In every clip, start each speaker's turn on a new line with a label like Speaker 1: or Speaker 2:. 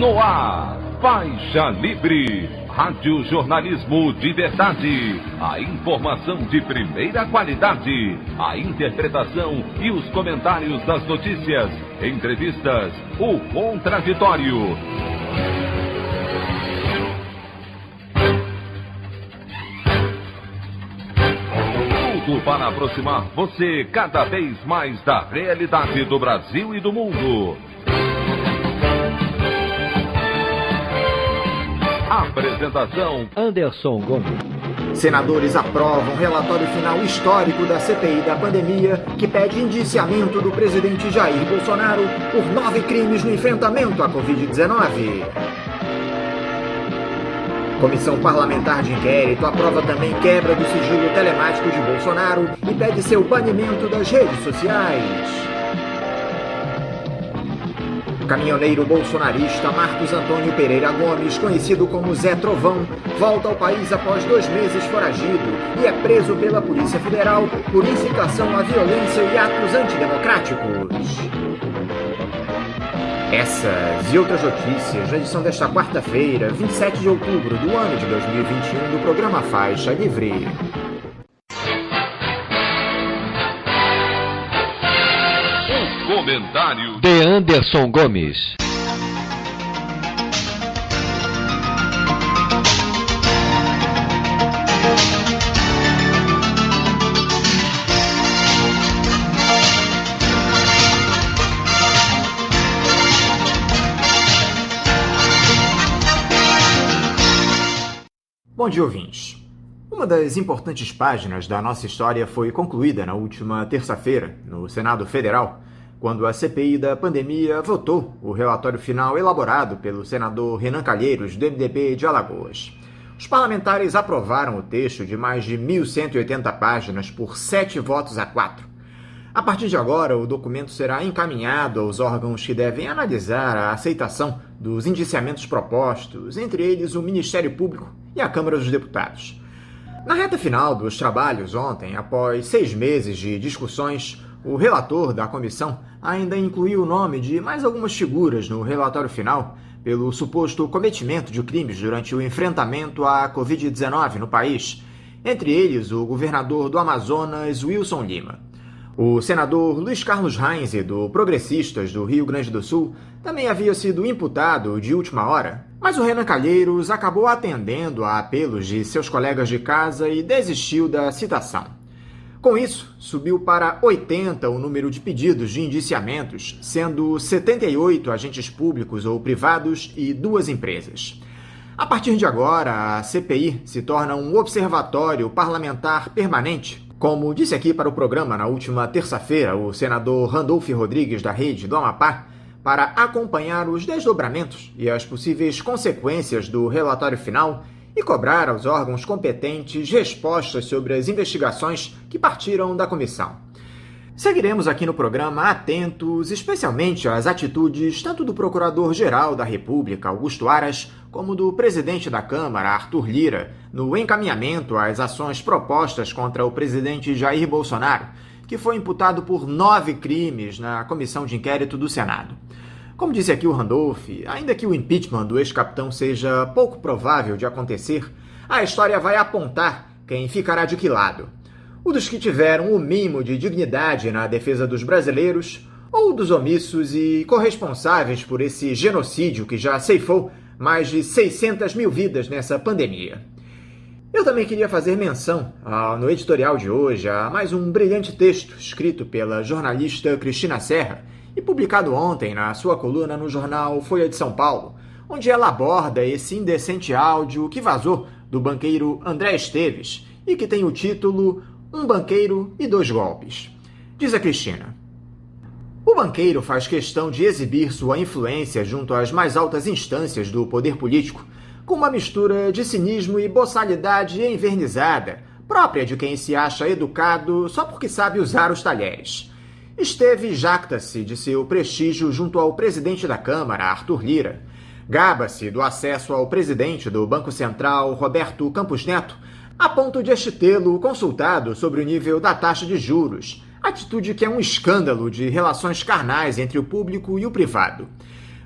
Speaker 1: No ar, Faixa Livre, rádio jornalismo de verdade, a informação de primeira qualidade, a interpretação e os comentários das notícias, entrevistas, o contraditório. Tudo para aproximar você cada vez mais da realidade do Brasil e do mundo. Apresentação:
Speaker 2: Anderson Gomes.
Speaker 3: Senadores aprovam relatório final histórico da CPI da pandemia, que pede indiciamento do presidente Jair Bolsonaro por 9 crimes no enfrentamento à Covid-19. Comissão Parlamentar de Inquérito aprova também quebra do sigilo telemático de Bolsonaro e pede seu banimento das redes sociais. O caminhoneiro bolsonarista Marcos Antônio Pereira Gomes, conhecido como Zé Trovão, volta ao país após 2 meses foragido e é preso pela Polícia Federal por incitação à violência e atos antidemocráticos. Essas e outras notícias na edição desta quarta-feira, 27 de outubro do ano de 2021, do programa Faixa Livre.
Speaker 1: Comentário
Speaker 2: de Anderson Gomes.
Speaker 3: Bom dia, ouvintes. Uma das importantes páginas da nossa história foi concluída na última terça-feira, no Senado Federal, quando a CPI da pandemia votou o relatório final elaborado pelo senador Renan Calheiros, do MDB de Alagoas. Os parlamentares aprovaram o texto de mais de 1.180 páginas por 7 votos a 4. A partir de agora, o documento será encaminhado aos órgãos que devem analisar a aceitação dos indiciamentos propostos, entre eles o Ministério Público e a Câmara dos Deputados. Na reta final dos trabalhos ontem, após 6 meses de discussões, o relator da comissão ainda incluiu o nome de mais algumas figuras no relatório final pelo suposto cometimento de crimes durante o enfrentamento à Covid-19 no país, entre eles o governador do Amazonas, Wilson Lima. O senador Luiz Carlos Reins, do Progressistas do Rio Grande do Sul, também havia sido imputado de última hora, mas o Renan Calheiros acabou atendendo a apelos de seus colegas de casa e desistiu da citação. Com isso, subiu para 80 o número de pedidos de indiciamentos, sendo 78 agentes públicos ou privados e 2 empresas. A partir de agora, a CPI se torna um observatório parlamentar permanente, como disse aqui para o programa na última terça-feira o senador Randolfo Rodrigues, da Rede do Amapá, para acompanhar os desdobramentos e as possíveis consequências do relatório final e cobrar aos órgãos competentes respostas sobre as investigações que partiram da comissão. Seguiremos aqui no programa atentos, especialmente às atitudes tanto do Procurador-Geral da República, Augusto Aras, como do presidente da Câmara, Arthur Lira, no encaminhamento às ações propostas contra o presidente Jair Bolsonaro, que foi imputado por 9 crimes na comissão de inquérito do Senado. Como disse aqui o Randolph, ainda que o impeachment do ex-capitão seja pouco provável de acontecer, a história vai apontar quem ficará de que lado. O dos que tiveram o mínimo de dignidade na defesa dos brasileiros, ou dos omissos e corresponsáveis por esse genocídio que já ceifou mais de 600 mil vidas nessa pandemia. Eu também queria fazer menção, no editorial de hoje, a mais um brilhante texto escrito pela jornalista Cristina Serra e publicado ontem na sua coluna no jornal Folha de São Paulo, onde ela aborda esse indecente áudio que vazou do banqueiro André Esteves e que tem o título Um Banqueiro e 2 Golpes. Diz a Cristina: o banqueiro faz questão de exibir sua influência junto às mais altas instâncias do poder político, com uma mistura de cinismo e boçalidade envernizada, própria de quem se acha educado só porque sabe usar os talheres. Esteve jacta-se de seu prestígio junto ao presidente da Câmara, Arthur Lira. Gaba-se do acesso ao presidente do Banco Central, Roberto Campos Neto, a ponto de este tê-lo consultado sobre o nível da taxa de juros, atitude que é um escândalo de relações carnais entre o público e o privado.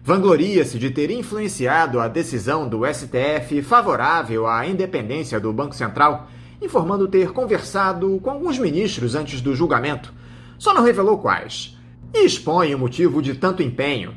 Speaker 3: vangloria-se de ter influenciado a decisão do STF favorável à independência do Banco Central, informando ter conversado com alguns ministros antes do julgamento, só não revelou quais, e expõe o motivo de tanto empenho.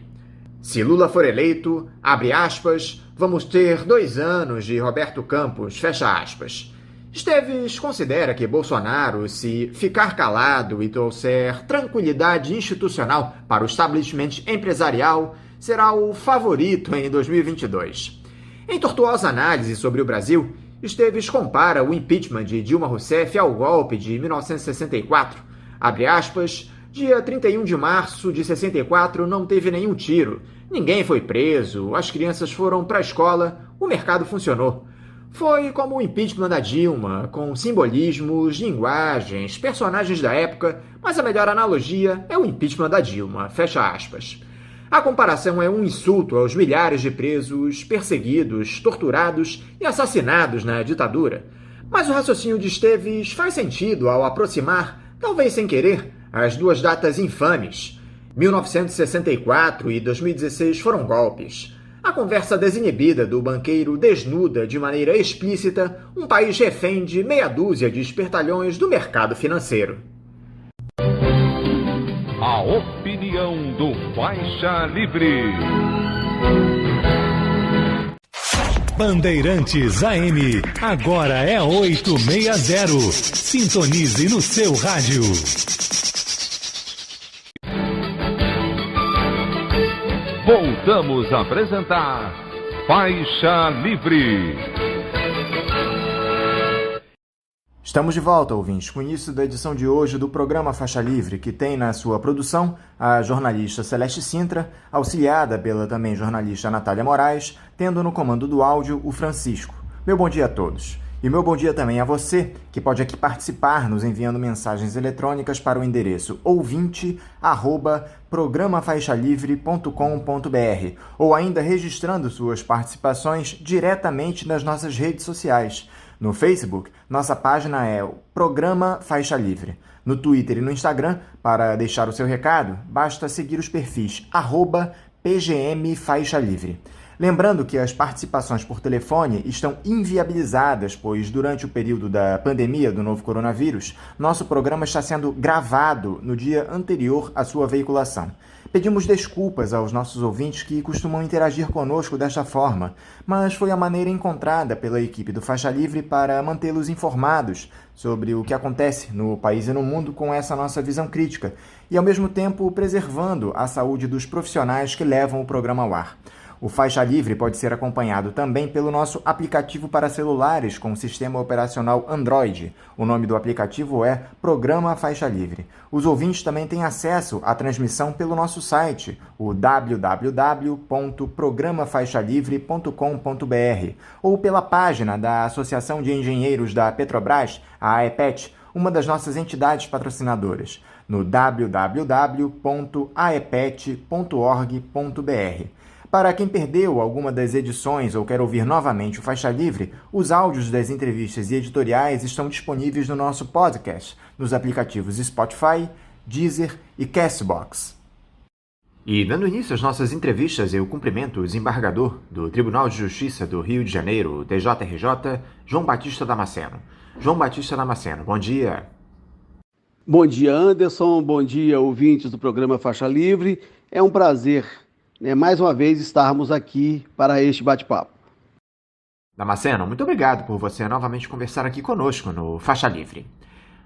Speaker 3: Se Lula for eleito, abre aspas, vamos ter 2 anos de Roberto Campos, fecha aspas. Esteves considera que Bolsonaro, se ficar calado e trouxer tranquilidade institucional para o establishment empresarial, será o favorito em 2022. Em tortuosa análise sobre o Brasil, Esteves compara o impeachment de Dilma Rousseff ao golpe de 1964. Abre aspas, dia 31 de março de 64 não teve nenhum tiro, ninguém foi preso, as crianças foram para a escola, o mercado funcionou. Foi como o impeachment da Dilma, com simbolismos, linguagens, personagens da época, mas a melhor analogia é o impeachment da Dilma, fecha aspas. A comparação é um insulto aos milhares de presos, perseguidos, torturados e assassinados na ditadura. Mas o raciocínio de Esteves faz sentido ao aproximar, talvez sem querer, as duas datas infames. 1964 e 2016 foram golpes. A conversa desinibida do banqueiro desnuda de maneira explícita um país refém de meia dúzia de espertalhões do mercado financeiro.
Speaker 1: A opinião do Faixa Livre.
Speaker 4: Bandeirantes AM, agora é 860. Sintonize no seu rádio.
Speaker 1: Voltamos a apresentar Faixa Livre.
Speaker 3: Estamos de volta, ouvintes, com o início da edição de hoje do programa Faixa Livre, que tem na sua produção a jornalista Celeste Sintra, auxiliada pela também jornalista Natália Moraes, tendo no comando do áudio o Francisco. Meu bom dia a todos. E meu bom dia também a você, que pode aqui participar nos enviando mensagens eletrônicas para o endereço ouvinte@programafaixalivre.com.br ou ainda registrando suas participações diretamente nas nossas redes sociais. No Facebook, nossa página é o Programa Faixa Livre. No Twitter e no Instagram, para deixar o seu recado, basta seguir os perfis @PGMFaixaLivre. Lembrando que as participações por telefone estão inviabilizadas, pois durante o período da pandemia do novo coronavírus, nosso programa está sendo gravado no dia anterior à sua veiculação. Pedimos desculpas aos nossos ouvintes que costumam interagir conosco desta forma, mas foi a maneira encontrada pela equipe do Faixa Livre para mantê-los informados sobre o que acontece no país e no mundo com essa nossa visão crítica, e ao mesmo tempo preservando a saúde dos profissionais que levam o programa ao ar. O Faixa Livre pode ser acompanhado também pelo nosso aplicativo para celulares com sistema operacional Android. O nome do aplicativo é Programa Faixa Livre. Os ouvintes também têm acesso à transmissão pelo nosso site, o www.programafaixalivre.com.br, ou pela página da Associação de Engenheiros da Petrobras, a AEPET, uma das nossas entidades patrocinadoras, no www.aepet.org.br. Para quem perdeu alguma das edições ou quer ouvir novamente o Faixa Livre, os áudios das entrevistas e editoriais estão disponíveis no nosso podcast, nos aplicativos Spotify, Deezer e Castbox. E dando início às nossas entrevistas, eu cumprimento o desembargador do Tribunal de Justiça do Rio de Janeiro, TJRJ, João Batista Damasceno. João Batista Damasceno, bom dia.
Speaker 5: Bom dia, Anderson. Bom dia, ouvintes do programa Faixa Livre. É um prazer mais uma vez estarmos aqui para este bate-papo.
Speaker 3: Damasceno, muito obrigado por você novamente conversar aqui conosco no Faixa Livre.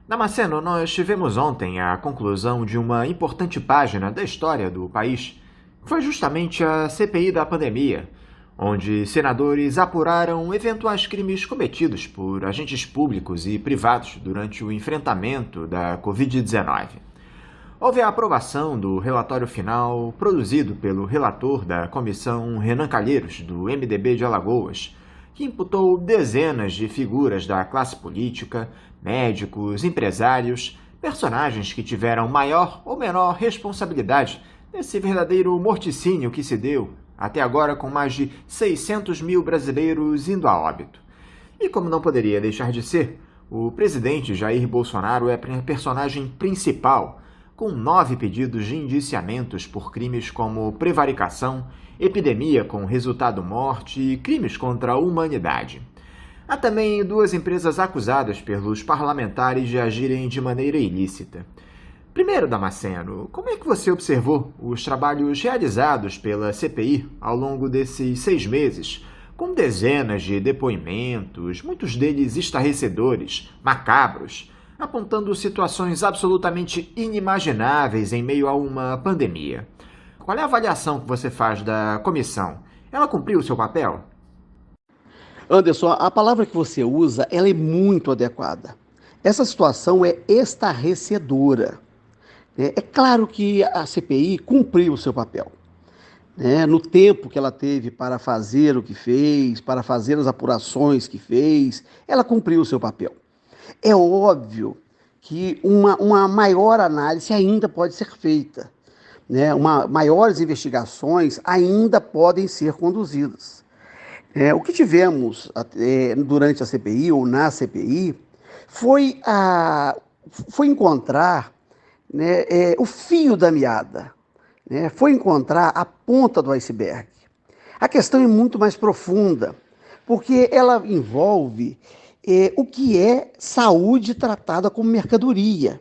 Speaker 3: Damasceno, nós tivemos ontem a conclusão de uma importante página da história do país. Foi justamente a CPI da pandemia, onde senadores apuraram eventuais crimes cometidos por agentes públicos e privados durante o enfrentamento da Covid-19. Houve a aprovação do relatório final produzido pelo relator da comissão Renan Calheiros, do MDB de Alagoas, que imputou dezenas de figuras da classe política, médicos, empresários, personagens que tiveram maior ou menor responsabilidade nesse verdadeiro morticínio que se deu, até agora com mais de 600 mil brasileiros indo a óbito. E como não poderia deixar de ser, o presidente Jair Bolsonaro é a personagem principal, com 9 pedidos de indiciamentos por crimes como prevaricação, epidemia com resultado morte e crimes contra a humanidade. Há também 2 empresas acusadas pelos parlamentares de agirem de maneira ilícita. Primeiro, Damasceno, como é que você observou os trabalhos realizados pela CPI ao longo desses 6 meses, com dezenas de depoimentos, muitos deles estarrecedores, macabros, apontando situações absolutamente inimagináveis em meio a uma pandemia? Qual é a avaliação que você faz da comissão? Ela cumpriu o seu papel?
Speaker 5: Anderson, a palavra que você usa, ela é muito adequada. Essa situação é estarrecedora. É claro que a CPI cumpriu o seu papel, né? No tempo que ela teve para fazer o que fez, para fazer as apurações que fez, ela cumpriu o seu papel. É óbvio que uma maior análise ainda pode ser feita, né? Maiores investigações ainda podem ser conduzidas. O que tivemos durante a CPI ou na CPI foi encontrar, né, o fio da meada, né? Foi encontrar a ponta do iceberg. A questão é muito mais profunda, porque ela envolve o que é saúde tratada como mercadoria,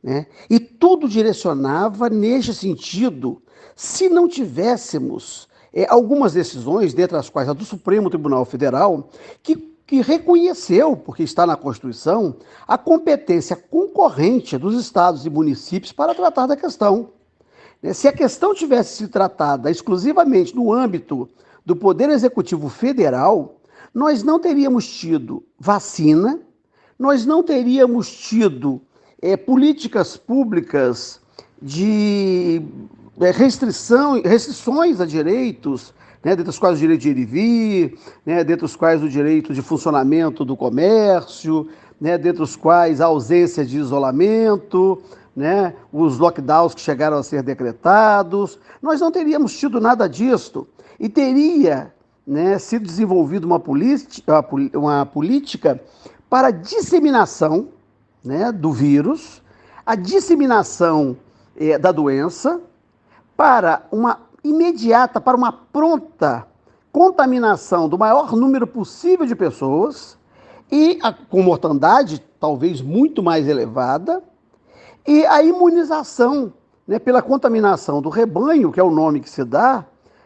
Speaker 5: né? E tudo direcionava neste sentido, se não tivéssemos algumas decisões, dentre as quais a do Supremo Tribunal Federal, que reconheceu, porque está na Constituição, a competência concorrente dos estados e municípios para tratar da questão. Se a questão tivesse sido tratada exclusivamente no âmbito do Poder Executivo Federal, nós não teríamos tido vacina, nós não teríamos tido políticas públicas de restrições a direitos, né, dentre os quais o direito de ir e vir, né, dentre os quais o direito de funcionamento do comércio, né, dentre os quais a ausência de isolamento, né, os lockdowns que chegaram a ser decretados. Nós não teríamos tido nada disto e teria, né, sido desenvolvida uma política para a disseminação, né, do vírus, a disseminação da doença, para uma imediata, para uma pronta contaminação do maior número possível de pessoas e com mortandade talvez muito mais elevada, e a imunização, né, pela contaminação do rebanho, que é o nome que se dá,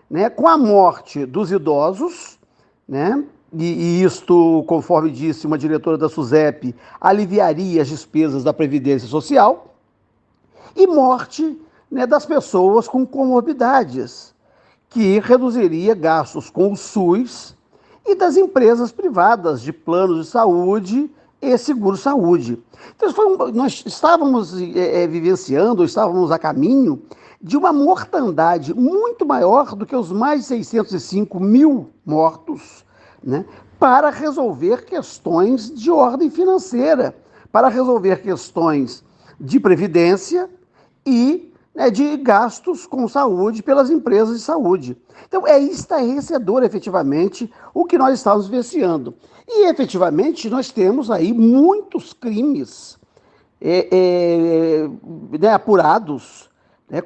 Speaker 5: né, com a morte dos idosos, né, e isto, conforme disse uma diretora da SUSEP, aliviaria as despesas da Previdência Social, e morte, né, das pessoas com comorbidades, que reduziria gastos com o SUS e das empresas privadas de planos de saúde e seguro-saúde. Então, nós estávamos vivenciando, estávamos a caminho de uma mortandade muito maior do que os mais de 605 mil mortos, né, para resolver questões de ordem financeira, para resolver questões de previdência e de gastos com saúde pelas empresas de saúde. Então, é estarrecedor, efetivamente, o que nós estamos vivenciando. E, efetivamente, nós temos aí muitos crimes apurados,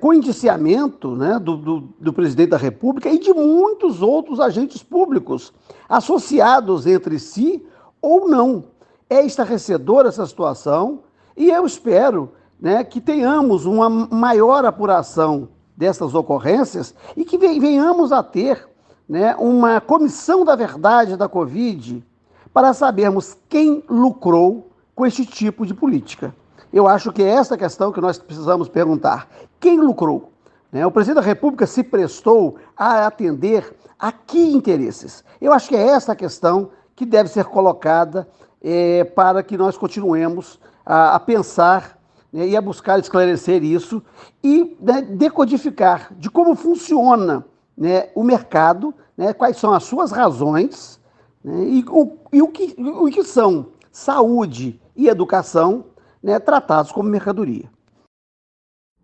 Speaker 5: com indiciamento, né, do presidente da República e de muitos outros agentes públicos, associados entre si ou não. É estarrecedora essa situação e eu espero, né, que tenhamos uma maior apuração dessas ocorrências e que venhamos a ter, né, uma comissão da verdade da Covid para sabermos quem lucrou com este tipo de política. Eu acho que é essa questão que nós precisamos perguntar. Quem lucrou? O presidente da República se prestou a atender a que interesses? Eu acho que é essa a questão que deve ser colocada para que nós continuemos a pensar, né, e a buscar esclarecer isso e, né, decodificar de como funciona, né, o mercado, né, quais são as suas razões, né, e o que são saúde e educação, né, tratados como mercadoria.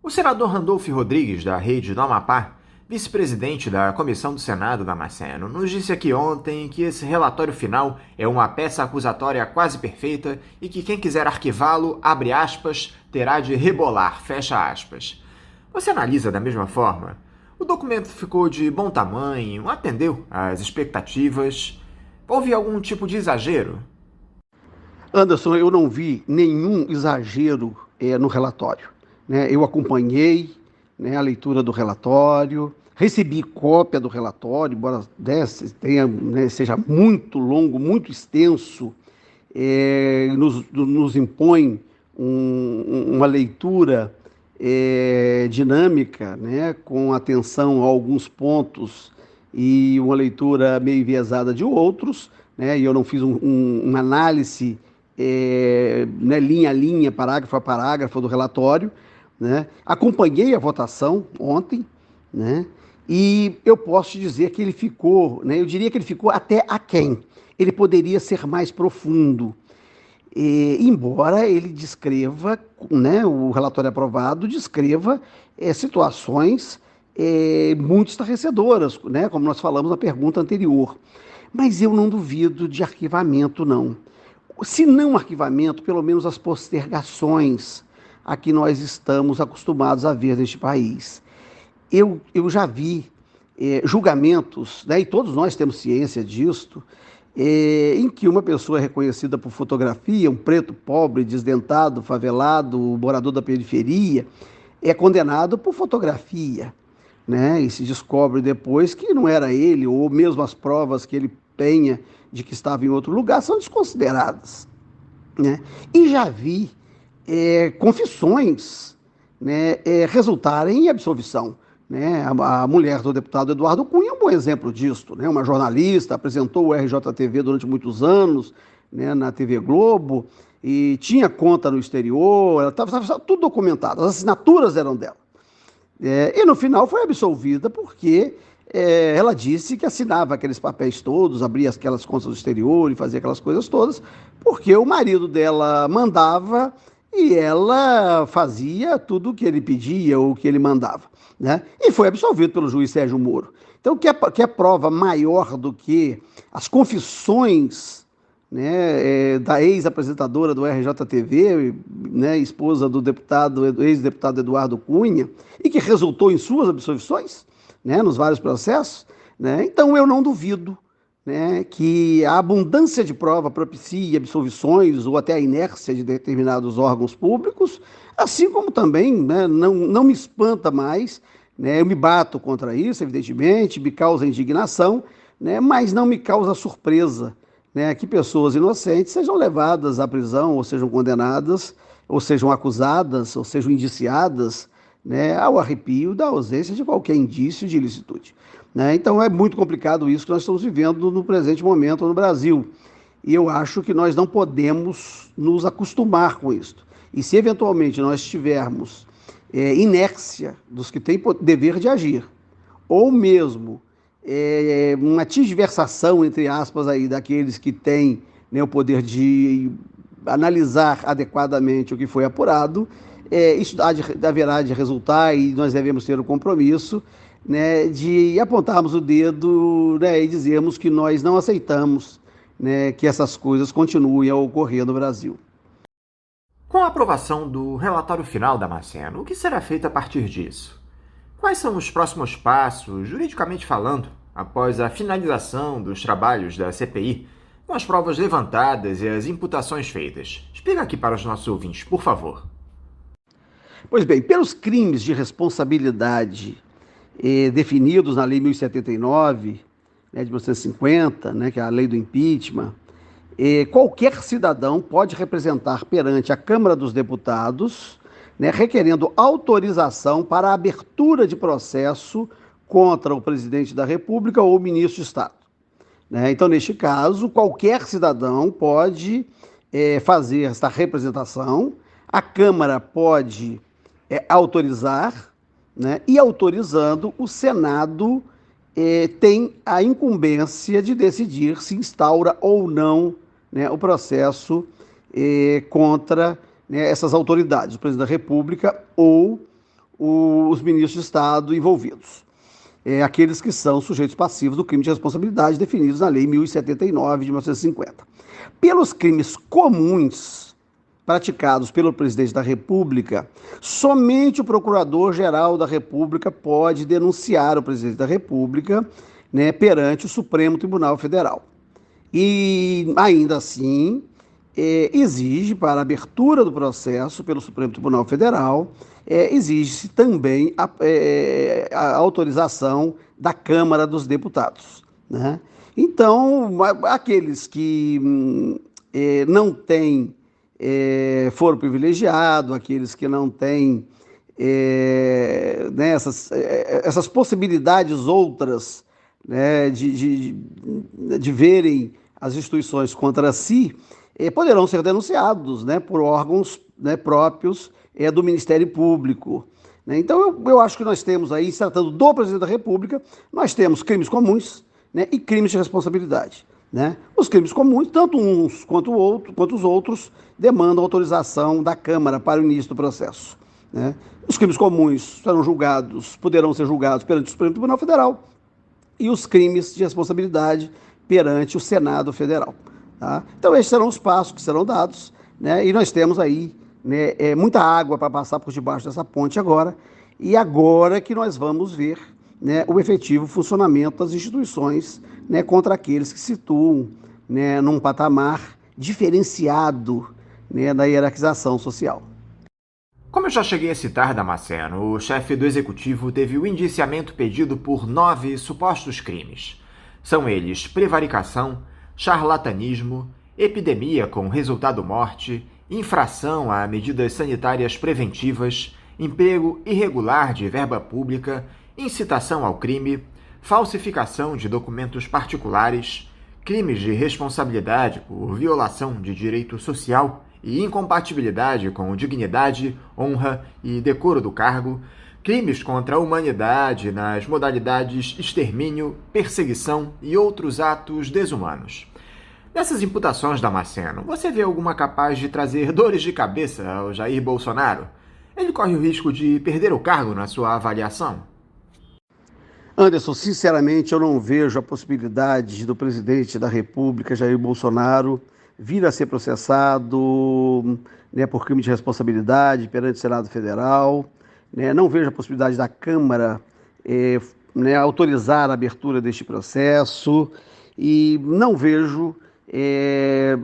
Speaker 3: O senador Randolfo Rodrigues, da Rede do Amapá, vice-presidente da Comissão do Senado, Damasceno, nos disse aqui ontem que esse relatório final é uma peça acusatória quase perfeita e que quem quiser arquivá-lo, abre aspas, terá de rebolar, fecha aspas. Você analisa da mesma forma? O documento ficou de bom tamanho, atendeu às expectativas? Houve algum tipo de exagero?
Speaker 5: Anderson, eu não vi nenhum exagero no relatório. Eu acompanhei a leitura do relatório, recebi cópia do relatório, embora seja muito longo, muito extenso, nos impõe uma leitura dinâmica, com atenção a alguns pontos e uma leitura meio enviesada de outros, e eu não fiz uma análise linha a linha, parágrafo a parágrafo do relatório, acompanhei a votação ontem, e eu posso te dizer que ele ficou, eu diria que ele ficou até aquém. Ele poderia ser mais profundo, embora ele descreva, o relatório aprovado descreva situações muito estarrecedoras, como nós falamos na pergunta anterior. Mas eu não duvido de arquivamento, não. Se não arquivamento, pelo menos as postergações a que nós estamos acostumados a ver neste país. Eu já vi julgamentos, e todos nós temos ciência disto, em que uma pessoa é reconhecida por fotografia, um preto pobre, desdentado, favelado, morador da periferia, é condenado por fotografia, e se descobre depois que não era ele, ou mesmo as provas que ele tenha de que estava em outro lugar são desconsideradas. E já vi confissões resultarem em absolvição. A mulher do deputado Eduardo Cunha é um bom exemplo disto. Uma jornalista, apresentou o RJTV durante muitos anos, na TV Globo, e tinha conta no exterior, ela estava tudo documentado, as assinaturas eram dela. E no final foi absolvida porque ela disse que assinava aqueles papéis todos, abria aquelas contas do exterior e fazia aquelas coisas todas, porque o marido dela mandava e ela fazia tudo o que ele pedia ou o que ele mandava. E foi absolvido pelo juiz Sérgio Moro. Então, que é prova maior do que as confissões da ex-apresentadora do RJTV, esposa do ex-deputado Eduardo Cunha, e que resultou em suas absolvições, nos vários processos? Então, eu não duvido que a abundância de prova propicie absolvições ou até a inércia de determinados órgãos públicos, assim como também não me espanta mais, eu me bato contra isso, evidentemente, me causa indignação, mas não me causa surpresa que pessoas inocentes sejam levadas à prisão, ou sejam condenadas, ou sejam acusadas, ou sejam indiciadas, ao arrepio da ausência de qualquer indício de ilicitude. Então é muito complicado isso que nós estamos vivendo no presente momento no Brasil. E eu acho que nós não podemos nos acostumar com isso. E se eventualmente nós tivermos inércia dos que têm dever de agir, ou mesmo uma tergiversação, entre aspas, aí, daqueles que têm o poder de analisar adequadamente o que foi apurado, isso haverá de resultar, e nós devemos ter o compromisso de apontarmos o dedo e dizermos que nós não aceitamos que essas coisas continuem a ocorrer no Brasil.
Speaker 3: Com a aprovação do relatório final, Damasceno, o que será feito a partir disso? Quais são os próximos passos, juridicamente falando, após a finalização dos trabalhos da CPI, com as provas levantadas e as imputações feitas? Explica aqui para os nossos ouvintes, por favor.
Speaker 5: Pois bem, pelos crimes de responsabilidade definidos na Lei 1079, de 1950, que é a lei do impeachment, qualquer cidadão pode representar perante a Câmara dos Deputados, requerendo autorização para a abertura de processo contra o presidente da República ou o ministro de Estado. Então, neste caso, qualquer cidadão pode fazer esta representação, a Câmara pode autorizar, e autorizando, o Senado tem a incumbência de decidir se instaura ou não o processo contra essas autoridades, o presidente da República ou os ministros de Estado envolvidos. aqueles que são sujeitos passivos do crime de responsabilidade definidos na Lei 1079 de 1950. Pelos crimes comuns praticados pelo presidente da República, somente o Procurador-Geral da República pode denunciar o presidente da República, né, perante o Supremo Tribunal Federal. E, ainda assim, exige, para a abertura do processo pelo Supremo Tribunal Federal, exige-se também a autorização da Câmara dos Deputados, né? Então, aqueles que não têm foro privilegiado, aqueles que não têm né, essas possibilidades outras, né, de verem as instituições contra si, poderão ser denunciados, né, por órgãos, né, próprios do Ministério Público, né? Então, eu acho que nós temos aí, se tratando do presidente da República, nós temos crimes comuns, né, e crimes de responsabilidade, né? Os crimes comuns, tanto uns quanto os outros, demandam autorização da Câmara para o início do processo, né? Os crimes comuns poderão ser julgados perante o Supremo Tribunal Federal, e os crimes de responsabilidade perante o Senado Federal. Tá? Então, esses serão os passos que serão dados, né? E nós temos aí, né, muita água para passar por debaixo dessa ponte agora, e agora que nós vamos ver, né, o efetivo funcionamento das instituições, né, contra aqueles que se situam, né, num patamar diferenciado, né, da hierarquização social.
Speaker 3: Como eu já cheguei a citar, Damasceno, o chefe do Executivo teve o indiciamento pedido por 9 supostos crimes. São eles prevaricação, charlatanismo, epidemia com resultado morte, infração a medidas sanitárias preventivas, emprego irregular de verba pública, incitação ao crime, falsificação de documentos particulares, crimes de responsabilidade por violação de direito social e incompatibilidade com dignidade, honra e decoro do cargo, crimes contra a humanidade nas modalidades extermínio, perseguição e outros atos desumanos. Nessas imputações, Damasceno, você vê alguma capaz de trazer dores de cabeça ao Jair Bolsonaro? Ele corre o risco de perder o cargo na sua avaliação?
Speaker 5: Anderson, sinceramente, eu não vejo a possibilidade do presidente da República, Jair Bolsonaro, vir a ser processado, né, por crime de responsabilidade perante o Senado Federal, né? Não vejo a possibilidade da Câmara né, autorizar a abertura deste processo e não vejo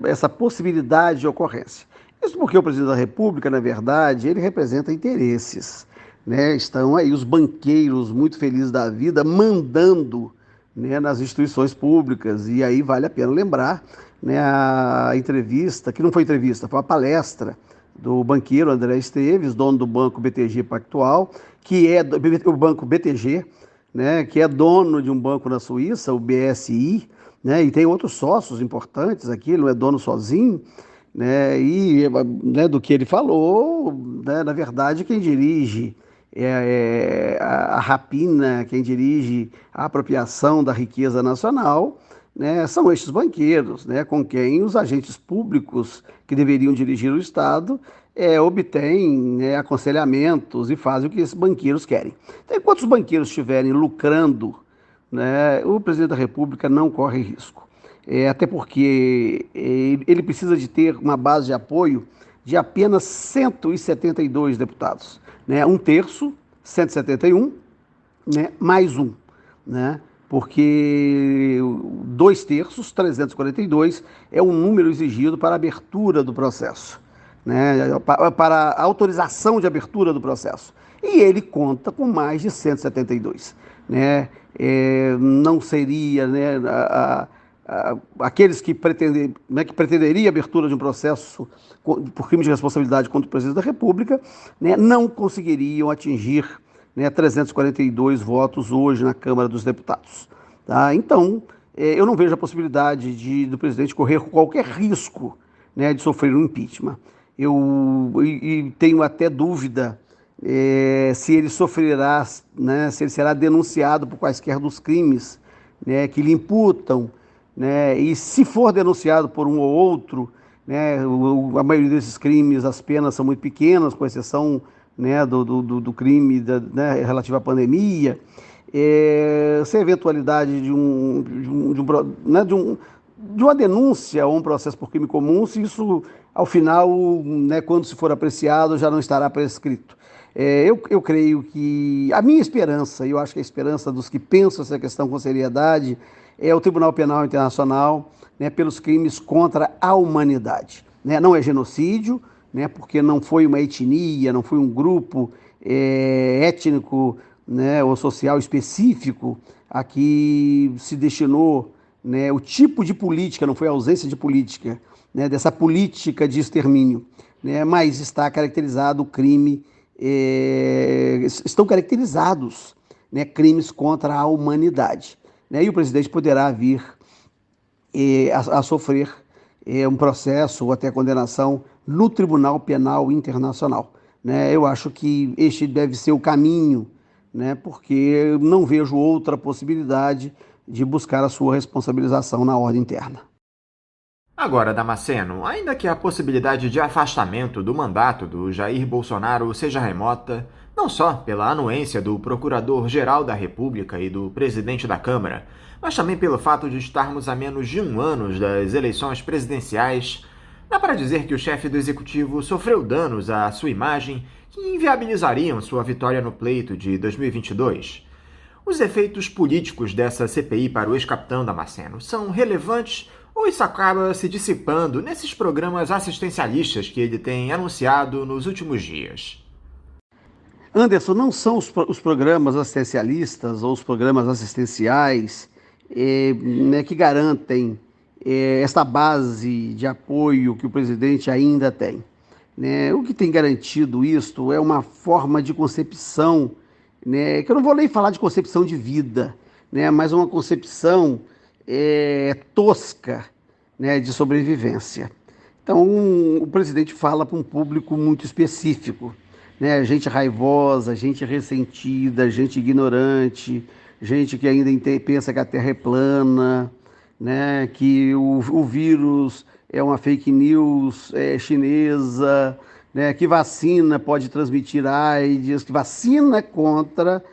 Speaker 5: essa possibilidade de ocorrência. Isso porque o presidente da República, na verdade, ele representa interesses, né? Estão aí os banqueiros muito felizes da vida mandando, né, nas instituições públicas, e aí vale a pena lembrar, né, a entrevista, que não foi entrevista, foi uma palestra do banqueiro André Esteves, dono do Banco BTG Pactual, que é o Banco BTG, né, que é dono de um banco na Suíça, o BSI, né, e tem outros sócios importantes aqui, ele não é dono sozinho, né, e né, do que ele falou, né, na verdade, quem dirige a rapina, quem dirige a apropriação da riqueza nacional, né, são estes banqueiros, né, com quem os agentes públicos que deveriam dirigir o Estado obtêm, né, aconselhamentos e fazem o que esses banqueiros querem. Então, enquanto os banqueiros estiverem lucrando, né, o presidente da República não corre risco. Até porque ele precisa de ter uma base de apoio de apenas 172 deputados, né, um terço, 171, né, mais um, né? Porque 2 terços, 342, é o número exigido para a abertura do processo, né, para a autorização de abertura do processo. E ele conta com mais de 172. Né? Não seria, né, aqueles que pretenderiam a abertura de um processo por crime de responsabilidade contra o presidente da República, né, não conseguiriam atingir, né, 342 votos hoje na Câmara dos Deputados. Tá? Então, eu não vejo a possibilidade do presidente correr qualquer risco, né, de sofrer um impeachment. Eu tenho até dúvida se ele sofrerá, né, se ele será denunciado por quaisquer dos crimes, né, que lhe imputam, né, e se for denunciado por um ou outro, né, a maioria desses crimes, as penas são muito pequenas, com exceção, né, do crime né, relativo à pandemia. sem eventualidade de uma denúncia ou um processo por crime comum, se isso, ao final, né, quando se for apreciado, já não estará prescrito. Eu creio que a minha esperança, e eu acho que a esperança dos que pensam essa questão com seriedade, é o Tribunal Penal Internacional, né, pelos crimes contra a humanidade. Né? Não é genocídio, né, porque não foi uma etnia, não foi um grupo étnico, né, ou social específico a que se destinou, né, o tipo de política, não foi a ausência de política, né, dessa política de extermínio, né, mas está caracterizado o crime, estão caracterizados, né, crimes contra a humanidade. Né, e o presidente poderá vir a sofrer um processo ou até condenação no Tribunal Penal Internacional. Né? Eu acho que este deve ser o caminho, né, porque não vejo outra possibilidade de buscar a sua responsabilização na ordem interna.
Speaker 3: Agora, Damasceno, ainda que a possibilidade de afastamento do mandato do Jair Bolsonaro seja remota, não só pela anuência do Procurador-Geral da República e do Presidente da Câmara, mas também pelo fato de estarmos a menos de um ano das eleições presidenciais, dá para dizer que o chefe do Executivo sofreu danos à sua imagem que inviabilizariam sua vitória no pleito de 2022. Os efeitos políticos dessa CPI para o ex-capitão Damasceno são relevantes ou isso acaba se dissipando nesses programas assistencialistas que ele tem anunciado nos últimos dias?
Speaker 5: Anderson, não são os programas assistencialistas ou os programas assistenciais né, que garantem esta base de apoio que o presidente ainda tem. Né? O que tem garantido isto é uma forma de concepção, né, que eu não vou nem falar de concepção de vida, né, mas uma concepção tosca, né, de sobrevivência. Então, o presidente fala para um público muito específico, né, gente raivosa, gente ressentida, gente ignorante, gente que ainda pensa que a Terra é plana, né, que o vírus é uma fake news chinesa, né, que vacina pode transmitir AIDS, que vacina contra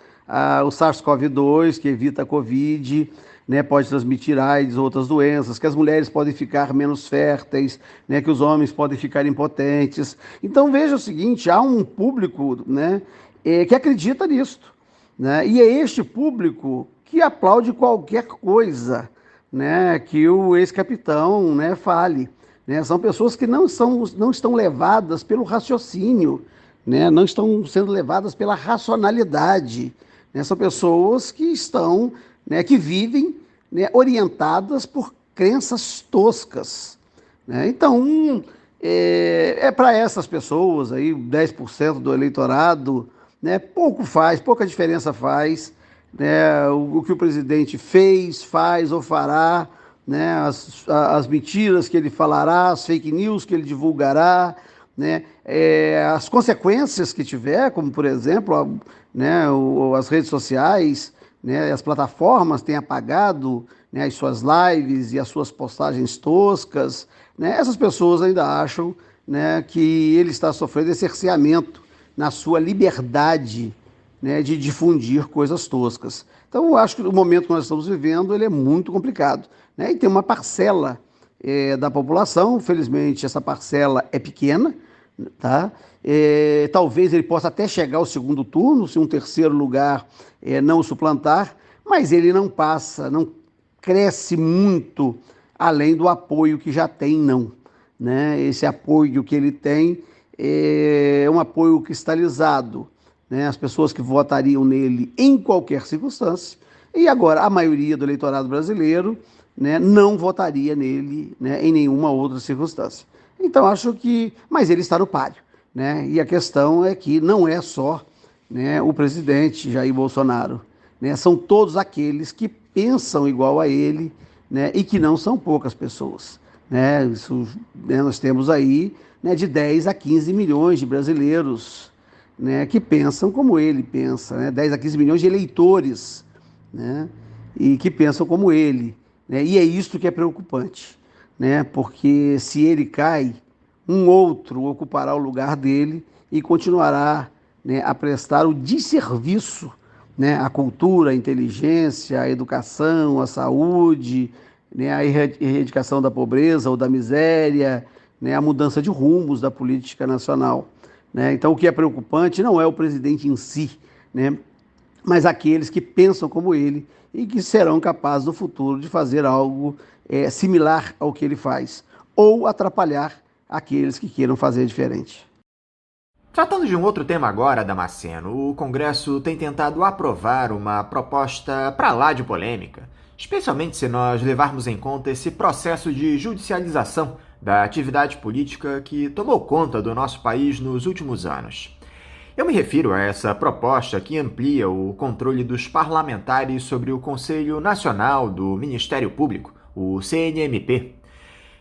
Speaker 5: o SARS-CoV-2, que evita a Covid, né, pode transmitir AIDS ou outras doenças, que as mulheres podem ficar menos férteis, né, que os homens podem ficar impotentes. Então veja o seguinte, há um público, né, que acredita nisto, né, e é este público que aplaude qualquer coisa, né, que o ex-capitão, né, fale. Né, são pessoas que não estão levadas pelo raciocínio, né, não estão sendo levadas pela racionalidade, né, são pessoas que estão, né, que vivem, né, orientadas por crenças toscas. Né? Então, para essas pessoas, aí, 10% do eleitorado, né, pouca diferença faz, né, o que o presidente fez, faz ou fará, né, as mentiras que ele falará, as fake news que ele divulgará, né, as consequências que tiver, como, por exemplo, né, as redes sociais, né, as plataformas têm apagado, né, as suas lives e as suas postagens toscas, né, essas pessoas ainda acham, né, que ele está sofrendo esse cerceamento na sua liberdade, né, de difundir coisas toscas. Então, eu acho que o momento que nós estamos vivendo ele é muito complicado. Né, e tem uma parcela da população, felizmente essa parcela é pequena, tá? Talvez ele possa até chegar ao segundo turno, se um terceiro lugar não o suplantar, mas ele não cresce muito além do apoio que já tem, não. Né? Esse apoio que ele tem é um apoio cristalizado, né? As pessoas que votariam nele em qualquer circunstância, e agora a maioria do eleitorado brasileiro, né, não votaria nele, né, em nenhuma outra circunstância. Então, acho que... Mas ele está no páreo, né? E a questão é que não é só, né, o presidente Jair Bolsonaro, né? São todos aqueles que pensam igual a ele, né, e que não são poucas pessoas. Né? Isso, né, nós temos aí, né, de 10 a 15 milhões de brasileiros, né, que pensam como ele pensa, né? 10 a 15 milhões de eleitores, né, e que pensam como ele. Né? E é isso que é preocupante, né? Porque se ele cai, um outro ocupará o lugar dele e continuará, né, a prestar o desserviço, né, a cultura, a inteligência, a educação, a saúde, né, a erradicação da pobreza ou da miséria, né, a mudança de rumos da política nacional. Né? Então, o que é preocupante não é o presidente em si, né, mas aqueles que pensam como ele e que serão capazes no futuro de fazer algo similar ao que ele faz, ou atrapalhar aqueles que queiram fazer diferente.
Speaker 3: Tratando de um outro tema agora, Damasceno, o Congresso tem tentado aprovar uma proposta para lá de polêmica, especialmente se nós levarmos em conta esse processo de judicialização da atividade política que tomou conta do nosso país nos últimos anos. Eu me refiro a essa proposta que amplia o controle dos parlamentares sobre o Conselho Nacional do Ministério Público, o CNMP.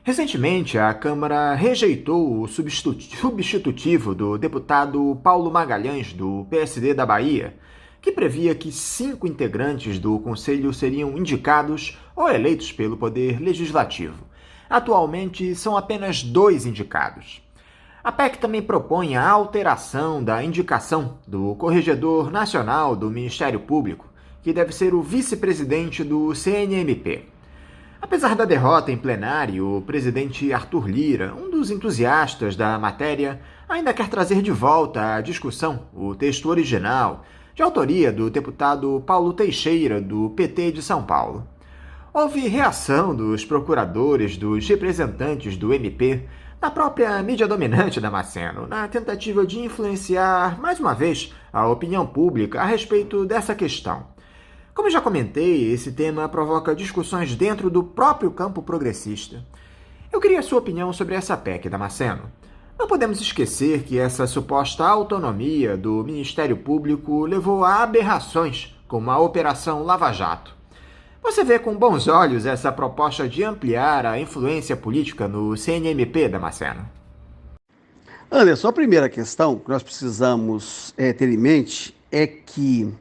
Speaker 3: Recentemente, a Câmara rejeitou o substitutivo do deputado Paulo Magalhães, do PSD da Bahia, que previa que 5 integrantes do Conselho seriam indicados ou eleitos pelo Poder Legislativo. Atualmente, são apenas 2 indicados. A PEC também propõe a alteração da indicação do Corregedor Nacional do Ministério Público, que deve ser o vice-presidente do CNMP. Apesar da derrota em plenário, o presidente Arthur Lira, um dos entusiastas da matéria, ainda quer trazer de volta à discussão o texto original, de autoria do deputado Paulo Teixeira, do PT de São Paulo. Houve reação dos procuradores, dos representantes do MP, na própria mídia dominante, Damasceno, na tentativa de influenciar, mais uma vez, a opinião pública a respeito dessa questão. Como já comentei, esse tema provoca discussões dentro do próprio campo progressista. Eu queria a sua opinião sobre essa PEC, Damasceno. Não podemos esquecer que essa suposta autonomia do Ministério Público levou a aberrações, como a Operação Lava Jato. Você vê com bons olhos essa proposta de ampliar a influência política no CNMP, Damasceno?
Speaker 5: Anderson, a primeira questão que nós precisamos ter em mente é que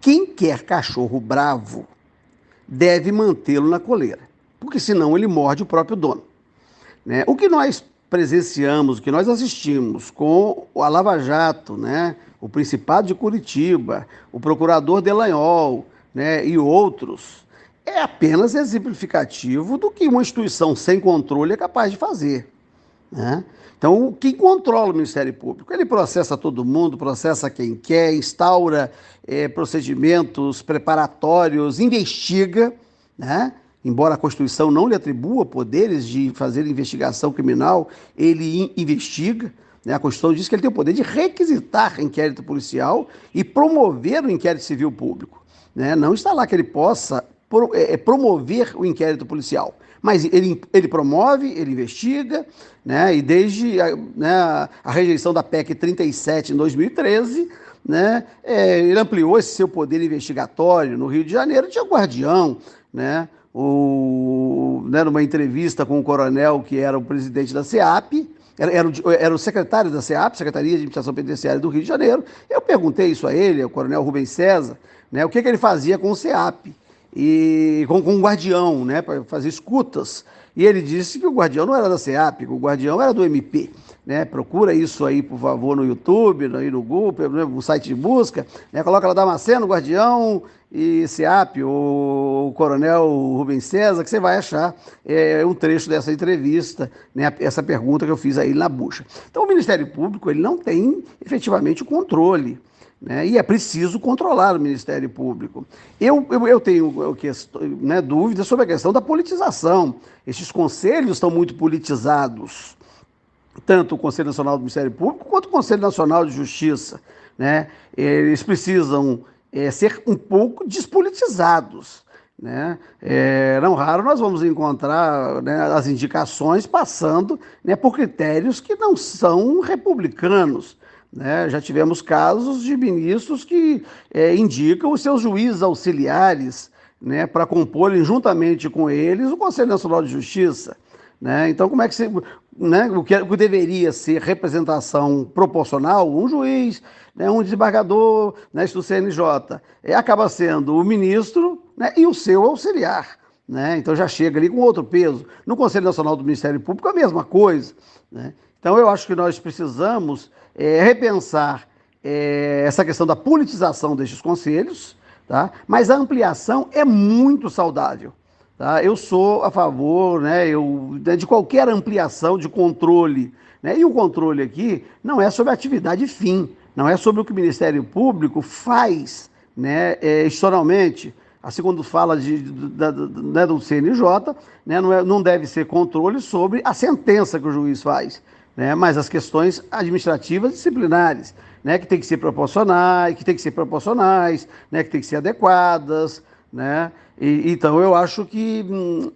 Speaker 5: quem quer cachorro bravo deve mantê-lo na coleira, porque senão ele morde o próprio dono. Né? O que nós presenciamos, o que nós assistimos com a Lava Jato, né? O Principado de Curitiba, o procurador Delanhol, né? E outros, é apenas exemplificativo do que uma instituição sem controle é capaz de fazer. Né? Então, quem controla o Ministério Público? Ele processa todo mundo, processa quem quer, instaura procedimentos preparatórios, investiga, né? Embora a Constituição não lhe atribua poderes de fazer investigação criminal, ele investiga. Né? A Constituição diz que ele tem o poder de requisitar inquérito policial e promover o inquérito civil público. Né? Não está lá que ele possa promover o inquérito policial, mas ele promove, ele investiga, né? E desde a rejeição da PEC 37 em 2013, né? Ele ampliou esse seu poder investigatório. No Rio de Janeiro tinha o guardião, né? Numa entrevista com o coronel que era o presidente da SEAP, era o secretário da SEAP, Secretaria de Administração Penitenciária do Rio de Janeiro. Eu perguntei isso a ele, ao coronel Rubens César, né? O que ele fazia com o SEAP e com um guardião, né, para fazer escutas. E ele disse que o guardião não era da SEAP, que o guardião era do MP. Né? Procura isso aí, por favor, no YouTube, aí no Google, no site de busca. Né? Coloca lá Damasceno, guardião e SEAP, o coronel Rubens César, que você vai achar um trecho dessa entrevista, né? Essa pergunta que eu fiz aí na bucha. Então, o Ministério Público ele não tem efetivamente o controle. Né? E é preciso controlar o Ministério Público. Eu tenho dúvidas sobre a questão da politização. Esses conselhos estão muito politizados, tanto o Conselho Nacional do Ministério Público quanto o Conselho Nacional de Justiça. Né? Eles precisam ser um pouco despolitizados. Né? Não raro nós vamos encontrar, né, as indicações passando, né, por critérios que não são republicanos. Né? Já tivemos casos de ministros que indicam os seus juízes auxiliares, né, para comporem juntamente com eles o Conselho Nacional de Justiça. Né? Então, como é que o que deveria ser representação proporcional, um juiz, né, um desembargador, né, do CNJ, acaba sendo o ministro, né, e o seu auxiliar. Né? Então já chega ali com outro peso. No Conselho Nacional do Ministério Público, a mesma coisa. Né? Então eu acho que nós precisamos repensar essa questão da politização destes conselhos, tá? Mas a ampliação é muito saudável. Tá? Eu sou a favor, né, de qualquer ampliação de controle. Né? E o controle aqui não é sobre a atividade fim, não é sobre o que o Ministério Público faz, né, institucionalmente. Assim, quando fala do CNJ, né, não deve ser controle sobre a sentença que o juiz faz, né, mas as questões administrativas e disciplinares, né, que tem que ser proporcionais, né, que tem que ser adequadas, né? Então, eu acho que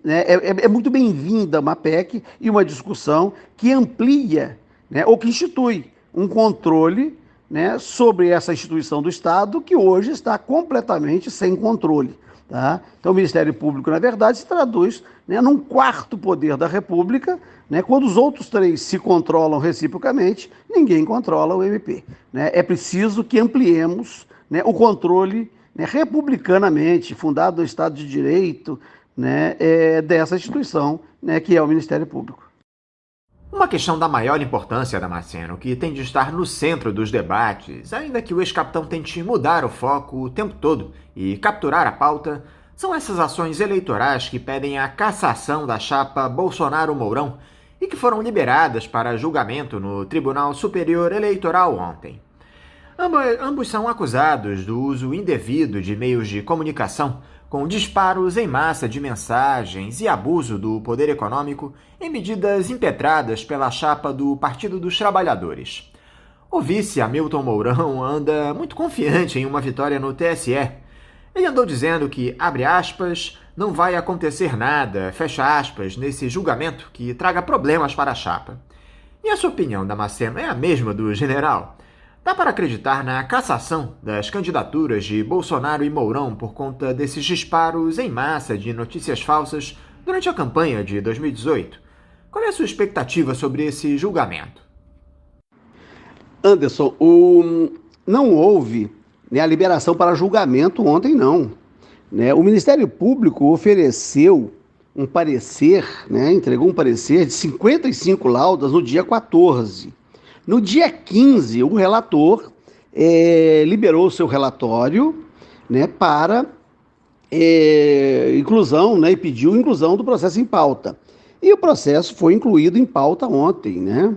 Speaker 5: né, é muito bem-vinda uma PEC e uma discussão que amplia, né, ou que institui um controle, né, sobre essa instituição do Estado que hoje está completamente sem controle. Tá? Então, o Ministério Público, na verdade, se traduz, né, num quarto poder da República, né, quando os outros três se controlam reciprocamente, ninguém controla o MP. Né? É preciso que ampliemos, né, o controle, né, republicanamente, fundado no Estado de Direito, né, dessa instituição, né, que é o Ministério Público.
Speaker 3: Uma questão da maior importância, Damasceno, que tem de estar no centro dos debates, ainda que o ex-capitão tente mudar o foco o tempo todo e capturar a pauta, são essas ações eleitorais que pedem a cassação da chapa Bolsonaro-Mourão e que foram liberadas para julgamento no Tribunal Superior Eleitoral ontem. Ambos são acusados do uso indevido de meios de comunicação, com disparos em massa de mensagens e abuso do poder econômico em medidas impetradas pela chapa do Partido dos Trabalhadores. O vice Hamilton Mourão anda muito confiante em uma vitória no TSE. Ele andou dizendo que, abre aspas, não vai acontecer nada, fecha aspas, nesse julgamento que traga problemas para a chapa. E a sua opinião, Damasceno, é a mesma do general? Dá para acreditar na cassação das candidaturas de Bolsonaro e Mourão por conta desses disparos em massa de notícias falsas durante a campanha de 2018? Qual é a sua expectativa sobre esse julgamento?
Speaker 5: Anderson, não houve, né, a liberação para julgamento ontem, não. Né? O Ministério Público ofereceu um parecer, né, entregou um parecer de 55 laudas no dia 14. No dia 15, o relator liberou o seu relatório, né, para inclusão, né, e pediu inclusão do processo em pauta. E o processo foi incluído em pauta ontem. Né?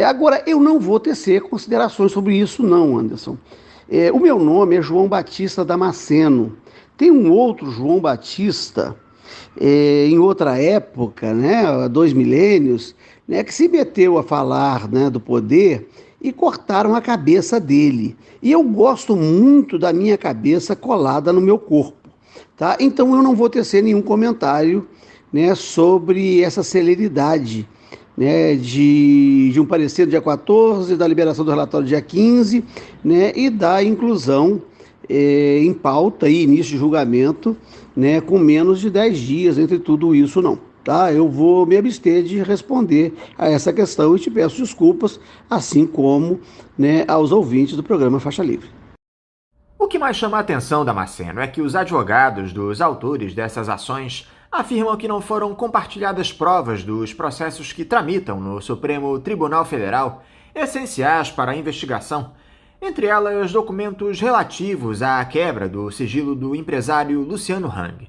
Speaker 5: Agora, eu não vou tecer considerações sobre isso, não, Anderson. O meu nome é João Batista Damasceno. Tem um outro João Batista, em outra época, né, há 2 milênios, né, que se meteu a falar, né, do poder e cortaram a cabeça dele. E eu gosto muito da minha cabeça colada no meu corpo. Tá? Então eu não vou tecer nenhum comentário, né, sobre essa celeridade, né, de um parecer do dia 14, da liberação do relatório do dia 15, né, e da inclusão em pauta e início de julgamento, né, com menos de 10 dias entre tudo isso, não. Tá? Eu vou me abster de responder a essa questão e te peço desculpas, assim como, né, aos ouvintes do programa Faixa Livre.
Speaker 3: O que mais chama a atenção, Damasceno, é que os advogados dos autores dessas ações afirmam que não foram compartilhadas provas dos processos que tramitam no Supremo Tribunal Federal, essenciais para a investigação, entre elas documentos relativos à quebra do sigilo do empresário Luciano Hang.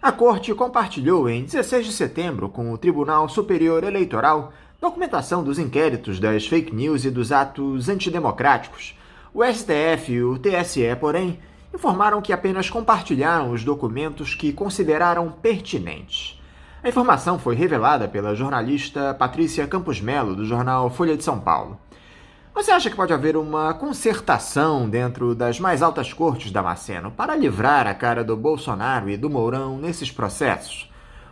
Speaker 3: A Corte compartilhou em 16 de setembro com o Tribunal Superior Eleitoral documentação dos inquéritos das fake news e dos atos antidemocráticos. O STF e o TSE, porém, informaram que apenas compartilharam os documentos que consideraram pertinentes. A informação foi revelada pela jornalista Patrícia Campos Melo, do jornal Folha de São Paulo. Você acha que pode haver uma concertação dentro das mais altas cortes, Damasceno, para livrar a cara do Bolsonaro e do Mourão nesses processos?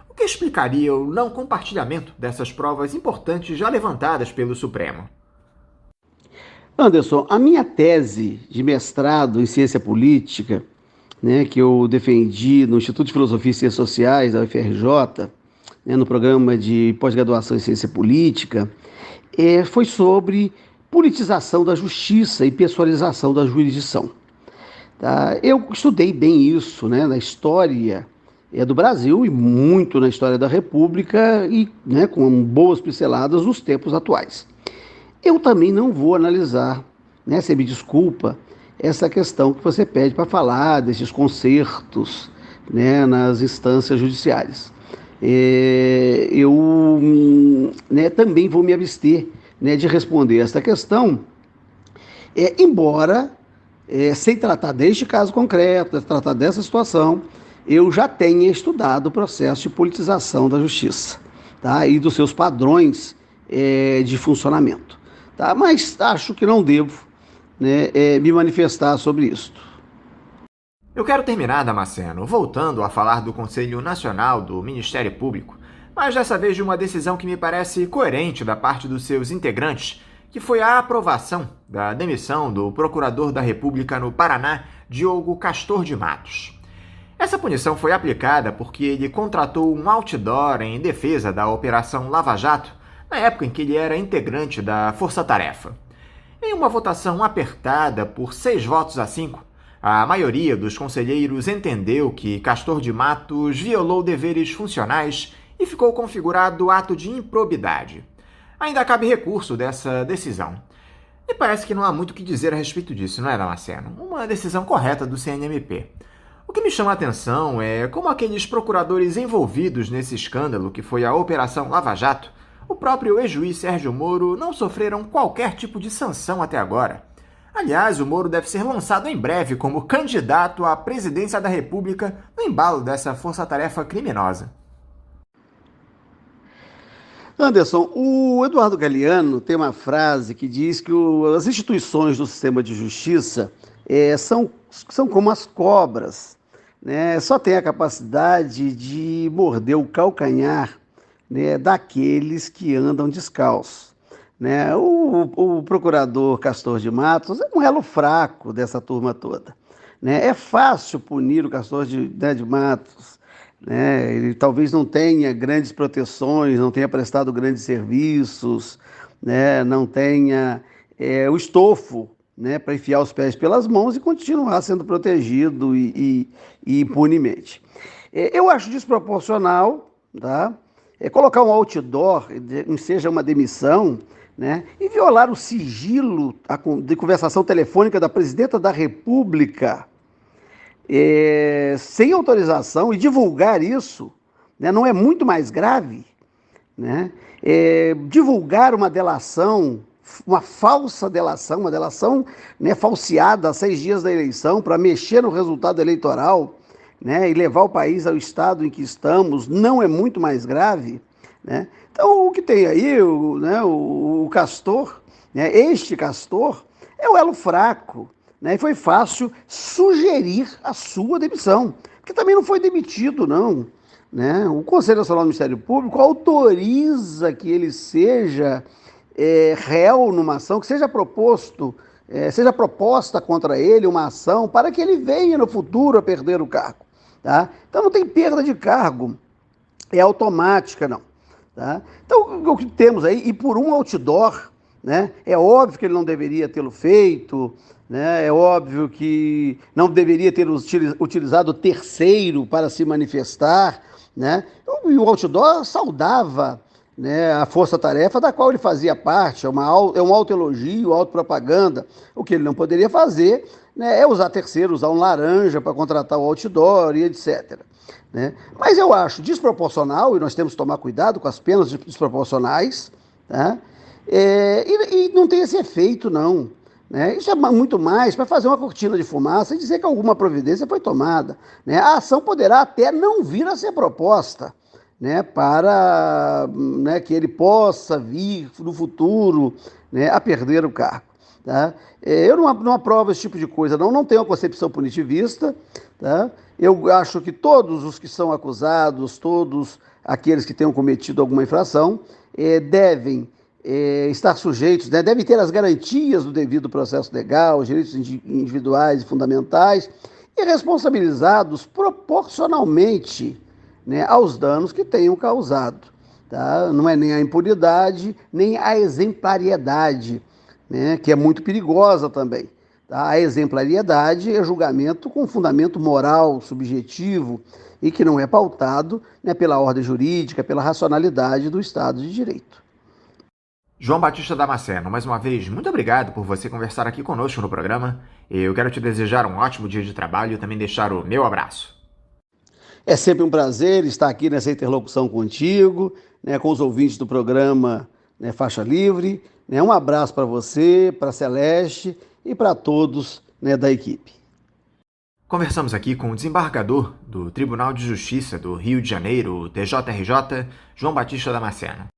Speaker 3: O que explicaria o não compartilhamento dessas provas importantes já levantadas pelo Supremo?
Speaker 5: Anderson, a minha tese de mestrado em ciência política, né, que eu defendi no Instituto de Filosofia e Ciências Sociais, da UFRJ, né, no programa de pós-graduação em ciência política, foi sobre politização da justiça e pessoalização da jurisdição. Tá? Eu estudei bem isso, né, na história do Brasil e muito na história da República e, né, com boas pinceladas nos tempos atuais. Eu também não vou analisar né? Você me desculpa essa questão que você pede para falar desses concertos, né, nas instâncias judiciárias. Eu, né, também vou me abster, né, de responder esta questão, embora, sem tratar deste caso concreto, tratar dessa situação, eu já tenha estudado o processo de politização da justiça, tá, e dos seus padrões de funcionamento. Tá? Mas acho que não devo, né, me manifestar sobre isso.
Speaker 3: Eu quero terminar, Damasceno, voltando a falar do Conselho Nacional do Ministério Público, mas dessa vez de uma decisão que me parece coerente da parte dos seus integrantes, que foi a aprovação da demissão do Procurador da República no Paraná, Diogo Castor de Matos. Essa punição foi aplicada porque ele contratou um outdoor em defesa da Operação Lava Jato, na época em que ele era integrante da Força Tarefa. Em uma votação apertada por 6 votos a 5, a maioria dos conselheiros entendeu que Castor de Matos violou deveres funcionais e ficou configurado ato de improbidade. Ainda cabe recurso dessa decisão. E parece que não há muito o que dizer a respeito disso, não é, Damasceno? Uma decisão correta do CNMP. O que me chama a atenção é como aqueles procuradores envolvidos nesse escândalo que foi a Operação Lava Jato, o próprio ex-juiz Sérgio Moro, não sofreram qualquer tipo de sanção até agora. Aliás, o Moro deve ser lançado em breve como candidato à presidência da República no embalo dessa força-tarefa criminosa.
Speaker 5: Anderson, o Eduardo Galeano tem uma frase que diz que as instituições do sistema de justiça são como as cobras, né? Só tem a capacidade de morder o calcanhar, né, daqueles que andam descalços. Né? O procurador Castor de Matos é um elo fraco dessa turma toda. Né? É fácil punir o Castor de Matos. Né? Ele talvez não tenha grandes proteções, não tenha prestado grandes serviços, né? Não tenha o estofo, né, para enfiar os pés pelas mãos e continuar sendo protegido e impunemente. Eu acho desproporcional, tá? Colocar um outdoor, seja uma demissão, né, e violar o sigilo de conversação telefônica da presidenta da República sem autorização e divulgar isso, né, não é muito mais grave? Né? Divulgar uma delação, uma falsa delação, uma delação, né, falseada a 6 dias da eleição para mexer no resultado eleitoral, né, e levar o país ao estado em que estamos, não é muito mais grave? Né? Então, o que tem aí, o Castor, né, este Castor, é o elo fraco, né, e foi fácil sugerir a sua demissão, porque também não foi demitido, não. Né? O Conselho Nacional do Ministério Público autoriza que ele seja réu numa ação, que seja proposta contra ele uma ação para que ele venha no futuro a perder o cargo. Tá? Então não tem perda de cargo, é automática, não. Tá? Então o que temos aí, e por um outdoor, né, é óbvio que ele não deveria tê-lo feito, né, é óbvio que não deveria ter utilizado terceiro para se manifestar, né, e o outdoor saudava, né, a força-tarefa da qual ele fazia parte, é um autoelogio, autopropaganda. O que ele não poderia fazer, né, é usar terceiro, usar um laranja para contratar o outdoor e etc. Né? Mas eu acho desproporcional, e nós temos que tomar cuidado com as penas desproporcionais, tá? E não tem esse efeito, não. Né? Isso é muito mais para fazer uma cortina de fumaça e dizer que alguma providência foi tomada. Né? A ação poderá até não vir a ser proposta, né, para, né, que ele possa vir no futuro, né, a perder o cargo. Tá? Eu não aprovo esse tipo de coisa, não tenho uma concepção punitivista. Tá? Eu acho que todos os que são acusados, todos aqueles que tenham cometido alguma infração, devem estar sujeitos, né, devem ter as garantias do devido processo legal, os direitos individuais e fundamentais, e responsabilizados proporcionalmente, né, aos danos que tenham causado. Tá? Não é nem a impunidade, nem a exemplariedade, né, que é muito perigosa também. Tá? A exemplariedade é julgamento com fundamento moral, subjetivo, e que não é pautado, né, pela ordem jurídica, pela racionalidade do Estado de Direito.
Speaker 3: João Batista Damasceno, mais uma vez, muito obrigado por você conversar aqui conosco no programa. Eu quero te desejar um ótimo dia de trabalho e também deixar o meu abraço.
Speaker 5: É sempre um prazer estar aqui nessa interlocução contigo, com os ouvintes do programa Faixa Livre. Um abraço para você, para a Celeste e para todos da equipe.
Speaker 3: Conversamos aqui com o desembargador do Tribunal de Justiça do Rio de Janeiro, TJRJ, João Batista Damasceno.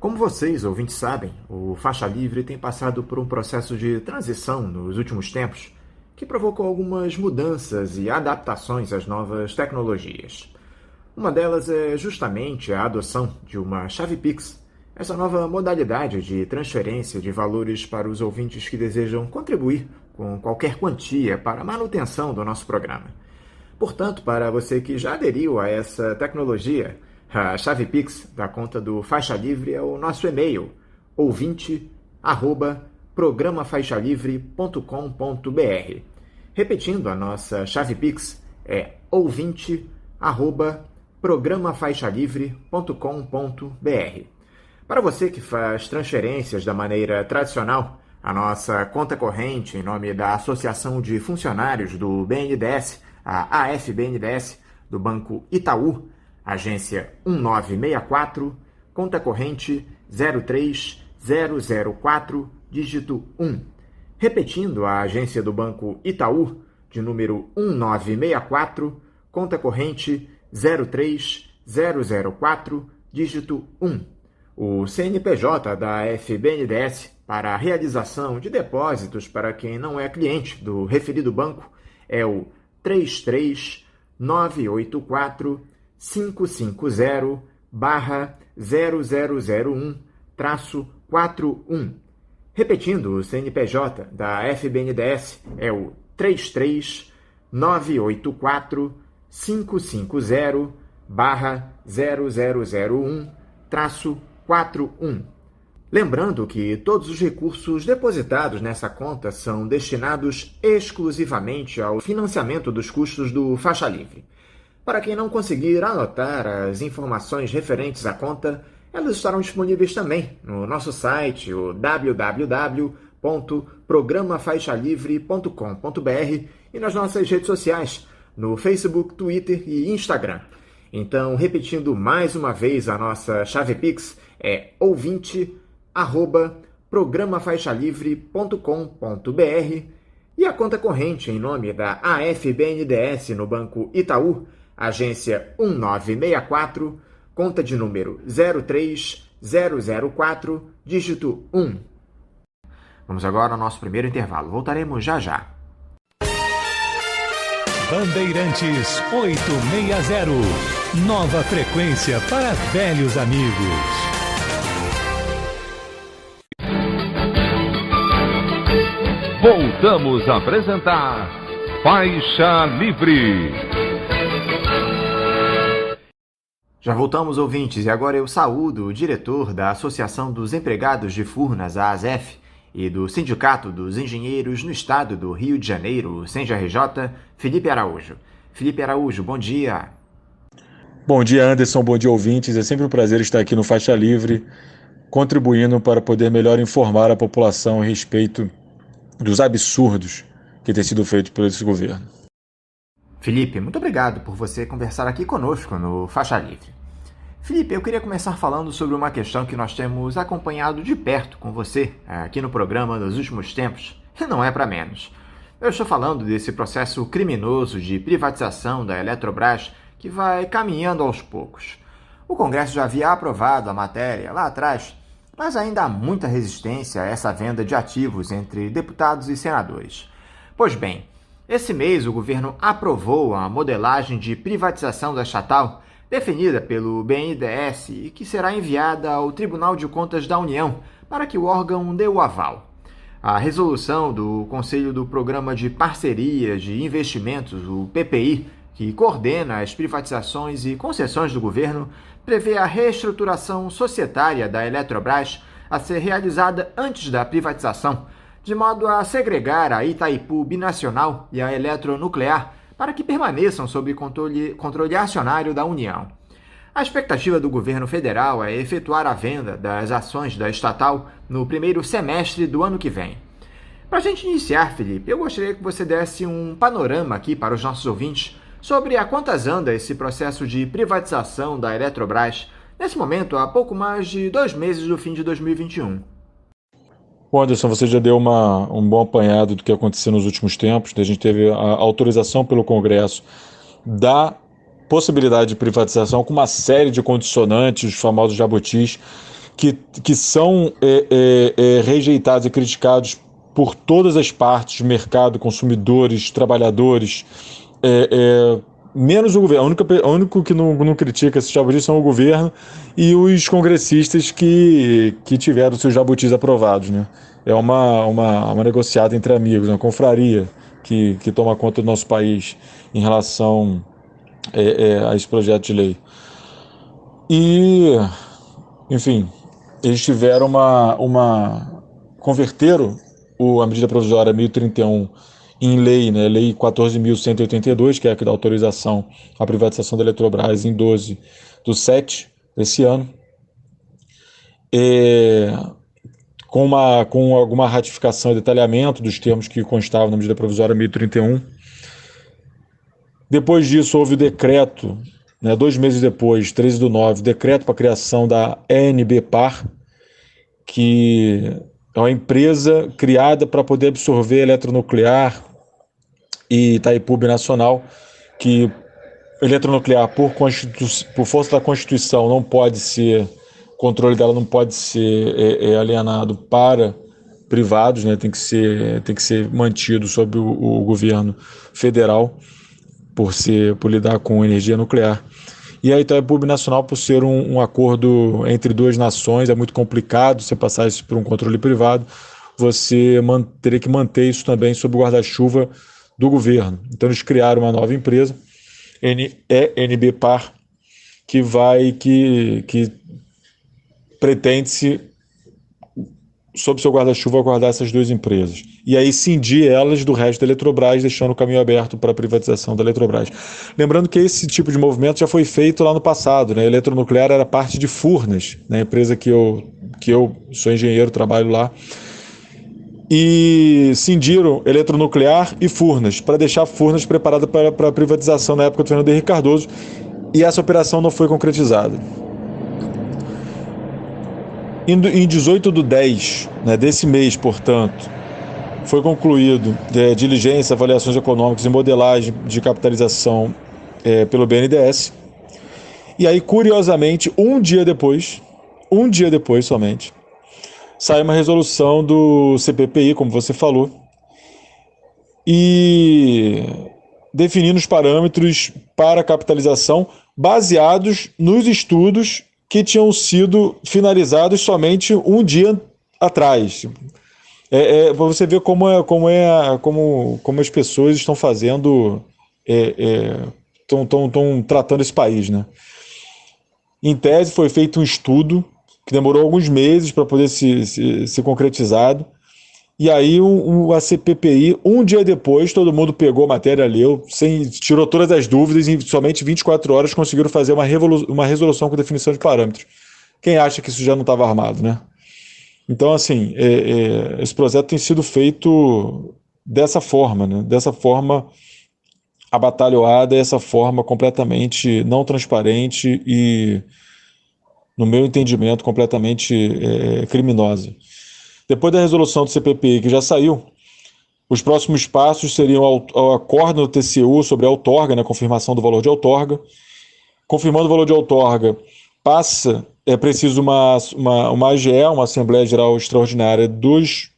Speaker 3: Como vocês, ouvintes, sabem, o Faixa Livre tem passado por um processo de transição nos últimos tempos que provocou algumas mudanças e adaptações às novas tecnologias. Uma delas é justamente a adoção de uma chave Pix, essa nova modalidade de transferência de valores para os ouvintes que desejam contribuir com qualquer quantia para a manutenção do nosso programa. Portanto, para você que já aderiu a essa tecnologia, a chave Pix da conta do Faixa Livre é o nosso e-mail, ouvinte@programafaixalivre.com.br. Repetindo, a nossa chave Pix é ouvinte@programafaixalivre.com.br. Para você que faz transferências da maneira tradicional, a nossa conta corrente em nome da Associação de Funcionários do BNDES, a AFBNDES, do Banco Itaú, agência 1964, conta corrente 03004, dígito 1. Repetindo, a agência do Banco Itaú, de número 1964, conta corrente 03004, dígito 1. O CNPJ da FBNDES para a realização de depósitos para quem não é cliente do referido banco é o 33984-550-0001-41. Repetindo, o CNPJ da FBNDES é o 33984-550-0001-41. Lembrando que todos os recursos depositados nessa conta são destinados exclusivamente ao financiamento dos custos do Faixa Livre. Para quem não conseguir anotar as informações referentes à conta, elas estarão disponíveis também no nosso site, o www.programafaixalivre.com.br, e nas nossas redes sociais, no Facebook, Twitter e Instagram. Então, repetindo mais uma vez, a nossa chave Pix é ouvinte@programafaixalivre.com.br e a conta corrente em nome da AFBNDES no Banco Itaú, agência 1964, conta de número 03004, dígito 1. Vamos agora ao nosso primeiro intervalo. Voltaremos já já.
Speaker 4: Bandeirantes 860. Nova frequência para velhos amigos.
Speaker 1: Voltamos a apresentar Faixa Livre.
Speaker 3: Já voltamos, ouvintes, e agora eu saúdo o diretor da Associação dos Empregados de Furnas, a ASEF, e do Sindicato dos Engenheiros no Estado do Rio de Janeiro, o SENJA-RJ, Felipe Araújo. Felipe Araújo, bom dia.
Speaker 6: Bom dia, Anderson, bom dia, ouvintes. É sempre um prazer estar aqui no Faixa Livre, contribuindo para poder melhor informar a população a respeito dos absurdos que têm sido feitos por esse governo.
Speaker 3: Felipe, muito obrigado por você conversar aqui conosco no Faixa Livre. Felipe, eu queria começar falando sobre uma questão que nós temos acompanhado de perto com você aqui no programa nos últimos tempos, e não é para menos. Eu estou falando desse processo criminoso de privatização da Eletrobras que vai caminhando aos poucos. O Congresso já havia aprovado a matéria lá atrás, mas ainda há muita resistência a essa venda de ativos entre deputados e senadores. Pois bem, esse mês o governo aprovou a modelagem de privatização da estatal definida pelo BNDES e que será enviada ao Tribunal de Contas da União para que o órgão dê o aval. A resolução do Conselho do Programa de Parcerias de Investimentos, o PPI, que coordena as privatizações e concessões do governo, prevê a reestruturação societária da Eletrobras a ser realizada antes da privatização, de modo a segregar a Itaipu Binacional e a Eletronuclear para que permaneçam sob controle acionário da União. A expectativa do governo federal é efetuar a venda das ações da estatal no primeiro semestre do ano que vem. Para a gente iniciar, Felipe, eu gostaria que você desse um panorama aqui para os nossos ouvintes sobre a quantas anda esse processo de privatização da Eletrobras, nesse momento, há pouco mais de 2 meses do fim de 2021.
Speaker 6: Bom, Anderson, você já deu um bom apanhado do que aconteceu nos últimos tempos. A gente teve a autorização pelo Congresso da possibilidade de privatização com uma série de condicionantes, os famosos jabutis, que são rejeitados e criticados por todas as partes do mercado, consumidores, trabalhadores, menos o governo. O único que não critica esses jabutis são o governo e os congressistas que tiveram seus jabutis aprovados, né? É uma negociata entre amigos, uma confraria que toma conta do nosso país em relação a esse projeto de lei. E, enfim, eles tiveram converteram a medida provisória 1031 em lei, né, lei 14.182, que é a que dá autorização à privatização da Eletrobras, em 12/7 desse ano, com alguma ratificação e detalhamento dos termos que constavam na medida provisória 1031. Depois disso, houve o decreto, né, 2 meses depois, 13/9, decreto para a criação da ENB-Par, que é uma empresa criada para poder absorver eletronuclear e Itaipu Nacional, que eletronuclear, por força da Constituição, não pode ser, o controle dela não pode ser alienado para privados, né? Tem que ser mantido sob o governo federal, por lidar com energia nuclear. E a Itaipu Nacional, por ser um acordo entre 2 nações, é muito complicado você passar isso por um controle privado, você teria que manter isso também sob o guarda-chuva do governo. Então eles criaram uma nova empresa, ENB-Par, que pretende-se, sob seu guarda-chuva, guardar essas 2 empresas. E aí cindir elas do resto da Eletrobras, deixando o caminho aberto para a privatização da Eletrobras. Lembrando que esse tipo de movimento já foi feito lá no passado, né? A Eletronuclear era parte de Furnas, né? A empresa que eu sou engenheiro, trabalho lá. E cindiram Eletronuclear e Furnas, para deixar Furnas preparada para a privatização na época do Fernando Henrique Cardoso, e essa operação não foi concretizada. Em 18/10, né, desse mês, portanto, foi concluído diligência, avaliações econômicas e modelagem de capitalização pelo BNDES. E aí, curiosamente, um dia depois somente, saiu uma resolução do CPPI, como você falou, e definindo os parâmetros para a capitalização baseados nos estudos que tinham sido finalizados somente um dia atrás. Para você ver como as pessoas estão fazendo, estão tratando esse país, né? Em tese, foi feito um estudo que demorou alguns meses para poder ser concretizado, e aí a CPPI, um dia depois, todo mundo pegou a matéria, leu, tirou todas as dúvidas, e em somente 24 horas conseguiram fazer uma resolução com definição de parâmetros. Quem acha que isso já não estava armado, né? Então, assim, esse projeto tem sido feito dessa forma, né? Dessa forma abatalhoada, dessa forma completamente não transparente e, no meu entendimento, completamente criminosa. Depois da resolução do CPPI, que já saiu, os próximos passos seriam o acordo no TCU sobre a outorga, né, confirmação do valor de outorga. Confirmando o valor de outorga, é preciso uma AGE, uma Assembleia Geral Extraordinária dos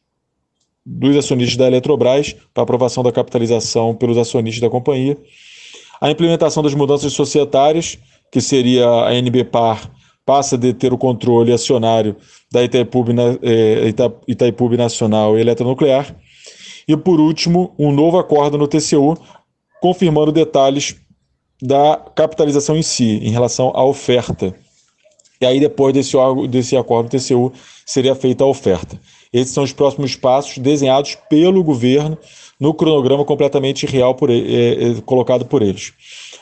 Speaker 6: acionistas da Eletrobras, para aprovação da capitalização pelos acionistas da companhia. A implementação das mudanças societárias, que seria a ENB-Par, passa a deter o controle acionário da Itaipu Nacional e Eletronuclear. E, por último, um novo acordo no TCU, confirmando detalhes da capitalização em si, em relação à oferta. E aí, depois desse acordo no TCU, seria feita a oferta. Esses são os próximos passos desenhados pelo governo no cronograma completamente real colocado por eles.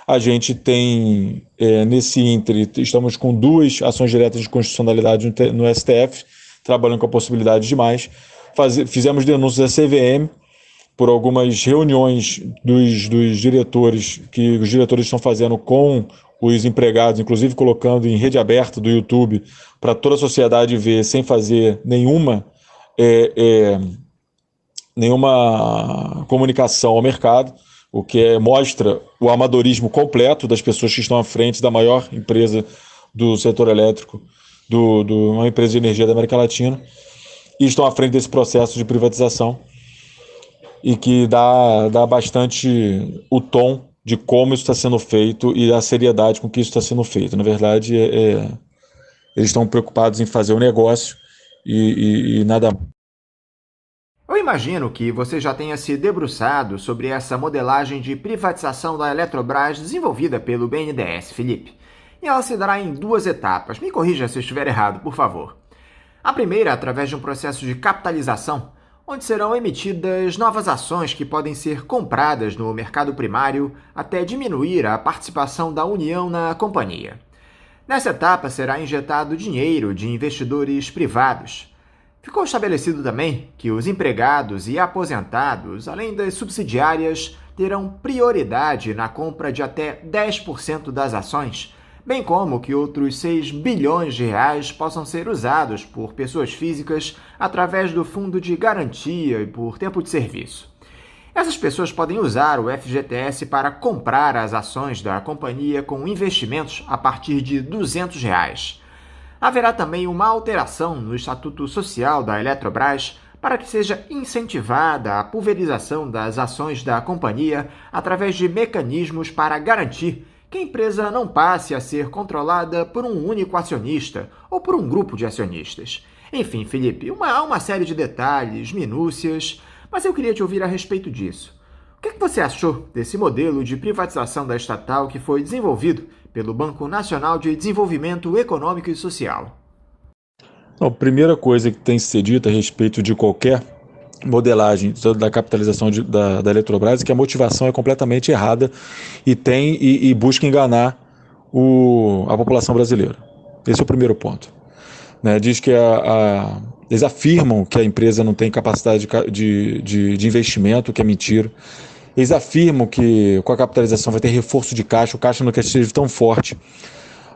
Speaker 6: A gente tem, nesse íntere, estamos com 2 ações diretas de constitucionalidade no STF, trabalhando com a possibilidade de mais. Fizemos denúncias à CVM por algumas reuniões dos diretores, que os diretores estão fazendo com os empregados, inclusive colocando em rede aberta do YouTube para toda a sociedade ver, sem fazer nenhuma comunicação ao mercado, o que mostra o amadorismo completo das pessoas que estão à frente da maior empresa do setor elétrico, uma empresa de energia da América Latina, e estão à frente desse processo de privatização, e que dá bastante o tom de como isso está sendo feito e a seriedade com que isso está sendo feito. Na verdade, eles estão preocupados em fazer o negócio e nada mais.
Speaker 3: Eu imagino que você já tenha se debruçado sobre essa modelagem de privatização da Eletrobras desenvolvida pelo BNDES, Felipe. E ela se dará em 2 etapas. Me corrija se eu estiver errado, por favor. A primeira, através de um processo de capitalização, onde serão emitidas novas ações que podem ser compradas no mercado primário até diminuir a participação da União na companhia. Nessa etapa será injetado dinheiro de investidores privados. Ficou estabelecido também que os empregados e aposentados, além das subsidiárias, terão prioridade na compra de até 10% das ações, bem como que outros 6 bilhões de reais possam ser usados por pessoas físicas através do Fundo de Garantia e por tempo de serviço. Essas pessoas podem usar o FGTS para comprar as ações da companhia com investimentos a partir de R$ 200 reais. Haverá também uma alteração no Estatuto Social da Eletrobras para que seja incentivada a pulverização das ações da companhia através de mecanismos para garantir que a empresa não passe a ser controlada por um único acionista ou por um grupo de acionistas. Enfim, Felipe, há uma série de detalhes, minúcias, mas eu queria te ouvir a respeito disso. O que você achou desse modelo de privatização da estatal que foi desenvolvido pelo Banco Nacional de Desenvolvimento Econômico e Social?
Speaker 6: A primeira coisa que tem que ser dita a respeito de qualquer modelagem da capitalização da Eletrobras é que a motivação é completamente errada e busca enganar a população brasileira. Esse é o primeiro ponto. Diz que eles afirmam que a empresa não tem capacidade de investimento, que é mentira. Eles afirmam que com a capitalização vai ter reforço de caixa, o caixa nunca esteve tão forte.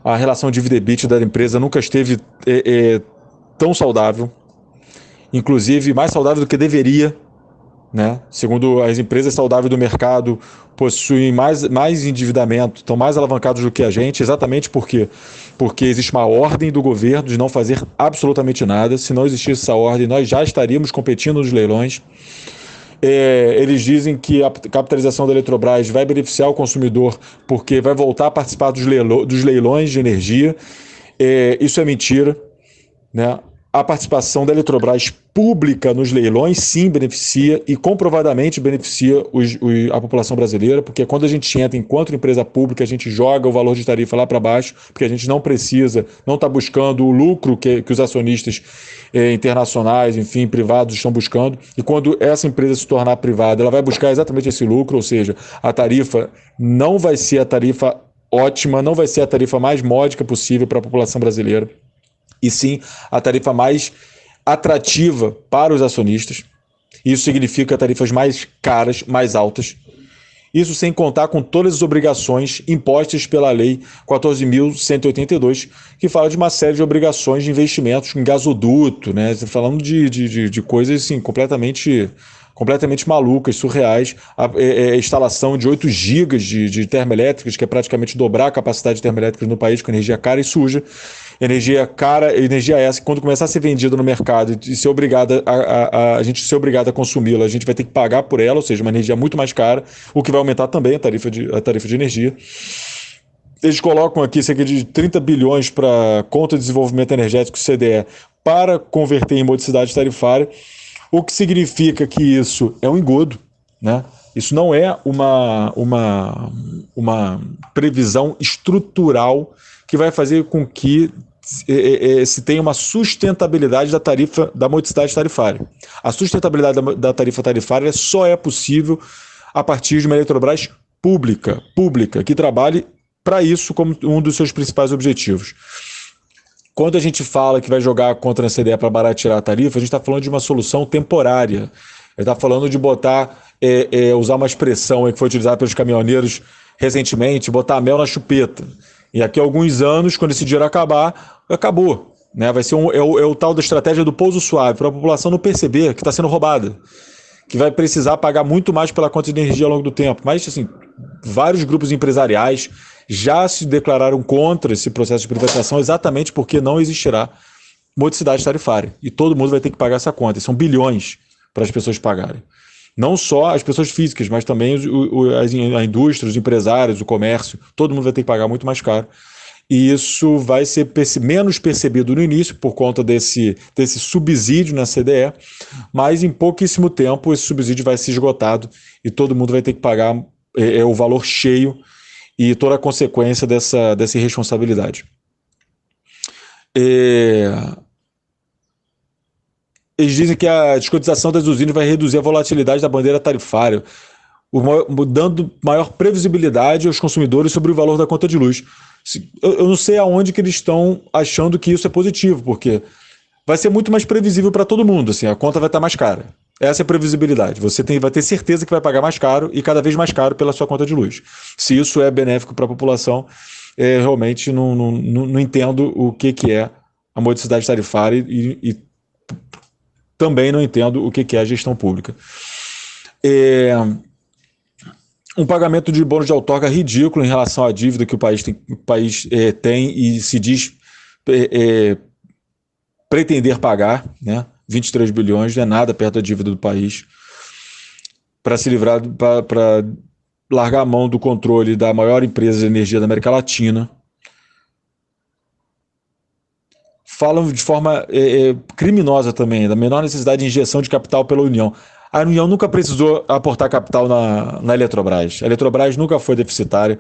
Speaker 6: A relação dívida-EBITDA da empresa nunca esteve tão saudável, inclusive mais saudável do que deveria, Segundo as empresas saudáveis do mercado, possuem mais endividamento, estão mais alavancados do que a gente, exatamente porque existe uma ordem do governo de não fazer absolutamente nada. Se não existisse essa ordem, nós já estaríamos competindo nos leilões. Eles dizem que a capitalização da Eletrobras vai beneficiar o consumidor porque vai voltar a participar dos leilões de energia. Isso é mentira, A participação da Eletrobras pública nos leilões sim beneficia e comprovadamente beneficia a população brasileira, porque quando a gente entra enquanto empresa pública, a gente joga o valor de tarifa lá para baixo, porque a gente não está buscando o lucro que os acionistas internacionais, enfim, privados estão buscando, e quando essa empresa se tornar privada, ela vai buscar exatamente esse lucro, ou seja, a tarifa não vai ser a tarifa ótima, não vai ser a tarifa mais módica possível para a população brasileira, e sim a tarifa mais atrativa para os acionistas. Isso significa tarifas mais caras, mais altas. Isso sem contar com todas as obrigações impostas pela Lei 14.182, que fala de uma série de obrigações de investimentos em gasoduto, falando de coisas assim, completamente malucas, surreais. A instalação de 8 gigas de termoelétricas, que é praticamente dobrar a capacidade de termoelétricas no país com energia cara e suja. Energia cara, energia essa que quando começar a ser vendida no mercado e ser obrigada a gente ser obrigado a consumi-la, a gente vai ter que pagar por ela, ou seja, uma energia muito mais cara, o que vai aumentar também a tarifa de energia. Eles colocam aqui cerca de 30 bilhões para conta de desenvolvimento energético, CDE, para converter em modicidade tarifária, o que significa que isso é um engodo, Isso não é uma previsão estrutural que vai fazer com que se tem uma sustentabilidade da tarifa da modicidade tarifária. A sustentabilidade da tarifa tarifária só é possível a partir de uma Eletrobras pública, que trabalhe para isso como um dos seus principais objetivos. Quando a gente fala que vai jogar contra a CDE para baratear a tarifa, a gente está falando de uma solução temporária. Ele está falando de usar uma expressão que foi utilizada pelos caminhoneiros recentemente, botar mel na chupeta. E daqui a alguns anos, quando esse dinheiro acabar, acabou. Né? Vai ser o tal da estratégia do pouso suave, para a população não perceber que está sendo roubada, que vai precisar pagar muito mais pela conta de energia ao longo do tempo. Mas, assim, vários grupos empresariais já se declararam contra esse processo de privatização exatamente porque não existirá modicidade tarifária. E todo mundo vai ter que pagar essa conta. E são bilhões para as pessoas pagarem. Não só as pessoas físicas, mas também a indústria, os empresários, o comércio. Todo mundo vai ter que pagar muito mais caro. E isso vai ser menos percebido no início por conta desse subsídio na CDE, mas em pouquíssimo tempo esse subsídio vai ser esgotado e todo mundo vai ter que pagar o valor cheio e toda a consequência dessa irresponsabilidade. Eles dizem que a descotização das usinas vai reduzir a volatilidade da bandeira tarifária, dando maior previsibilidade aos consumidores sobre o valor da conta de luz. Eu não sei aonde que eles estão achando que isso é positivo, porque vai ser muito mais previsível para todo mundo, assim, a conta vai estar mais cara. Essa é a previsibilidade. Você vai ter certeza que vai pagar mais caro e cada vez mais caro pela sua conta de luz. Se isso é benéfico para a população, realmente não entendo o que é a modicidade tarifária e também não entendo o que é a gestão pública. Um pagamento de bônus de outorga ridículo em relação à dívida que o país tem e se diz pretender pagar, né? 23 bilhões não é nada perto da dívida do país. Para se livrar, para largar a mão do controle da maior empresa de energia da América Latina. Falam de forma criminosa também, da menor necessidade de injeção de capital pela União. A União nunca precisou aportar capital na Eletrobras. A Eletrobras nunca foi deficitária.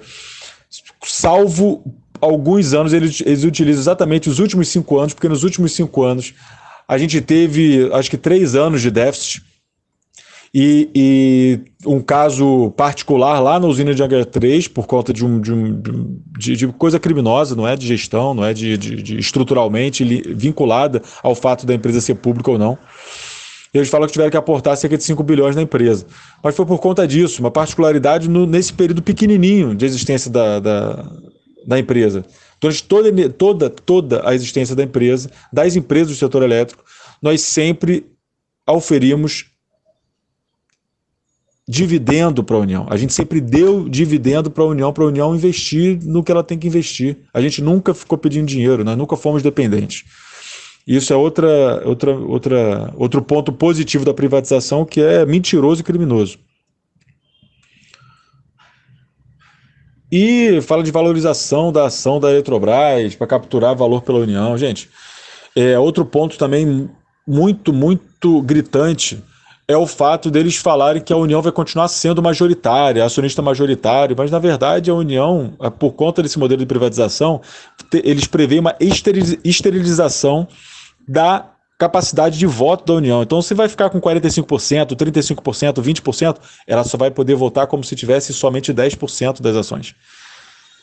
Speaker 6: Salvo alguns anos, eles utilizam exatamente os últimos 5 anos, porque nos últimos 5 anos a gente teve, acho que 3 anos de déficit e um caso particular lá na usina de Angra 3, por conta de coisa criminosa, não é de gestão, não é de estruturalmente vinculada ao fato da empresa ser pública ou não. Eles falam que tiveram que aportar cerca de 5 bilhões na empresa. Mas foi por conta disso, uma particularidade nesse período pequenininho de existência da empresa. Durante toda a existência da empresa, das empresas do setor elétrico, nós sempre auferimos dividendo para a União. A gente sempre deu dividendo para a União investir no que ela tem que investir. A gente nunca ficou pedindo dinheiro, nós nunca fomos dependentes. Isso é outro ponto positivo da privatização, que é mentiroso e criminoso. E fala de valorização da ação da Eletrobras para capturar valor pela União. Gente, outro ponto também muito, muito gritante é o fato deles falarem que a União vai continuar sendo majoritária, acionista majoritário, mas na verdade a União, por conta desse modelo de privatização, eles preveem uma esterilização da capacidade de voto da União. Então, se vai ficar com 45%, 35%, 20%, ela só vai poder votar como se tivesse somente 10% das ações.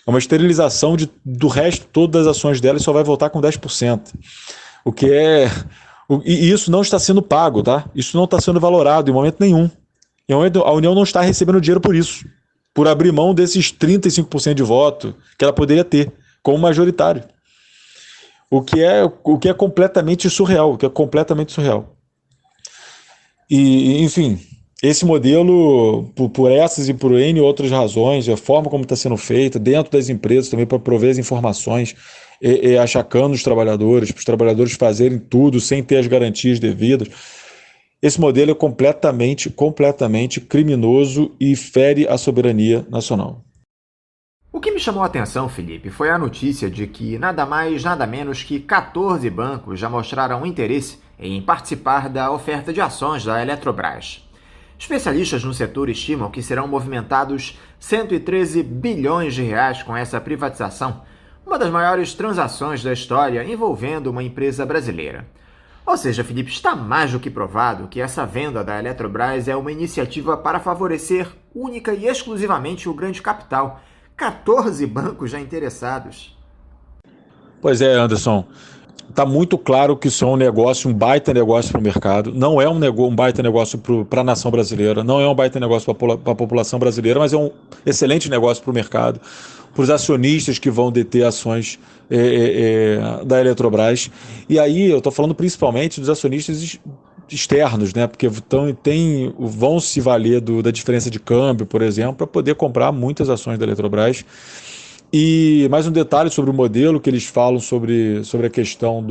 Speaker 6: É uma esterilização do resto, todas as ações dela, e só vai votar com 10%. O que é... E isso não está sendo pago, tá? Isso não está sendo valorado em momento nenhum. Em momento, a União não está recebendo dinheiro por isso, por abrir mão desses 35% de voto que ela poderia ter como majoritário. O que é completamente surreal, E, enfim, esse modelo, por essas e por N outras razões, a forma como está sendo feita, dentro das empresas também para prover as informações, achacando os trabalhadores, para os trabalhadores fazerem tudo sem ter as garantias devidas, esse modelo é completamente criminoso e fere a soberania nacional.
Speaker 3: O que me chamou a atenção, Felipe, foi a notícia de que nada mais, nada menos que 14 bancos já mostraram interesse em participar da oferta de ações da Eletrobras. Especialistas no setor estimam que serão movimentados 113 bilhões de reais com essa privatização, uma das maiores transações da história envolvendo uma empresa brasileira. Ou seja, Felipe, está mais do que provado que essa venda da Eletrobras é uma iniciativa para favorecer única e exclusivamente o grande capital. 14 bancos já interessados.
Speaker 6: Pois é, Anderson. Está muito claro que isso é um negócio, um baita negócio para o mercado. Não é um baita negócio para a nação brasileira, não é um baita negócio para a população brasileira, mas é um excelente negócio para o mercado, para os acionistas que vão deter ações da Eletrobras. E aí eu estou falando principalmente dos acionistas externos, né? Porque vão se valer da diferença de câmbio, por exemplo, para poder comprar muitas ações da Eletrobras. E mais um detalhe sobre o modelo que eles falam sobre a questão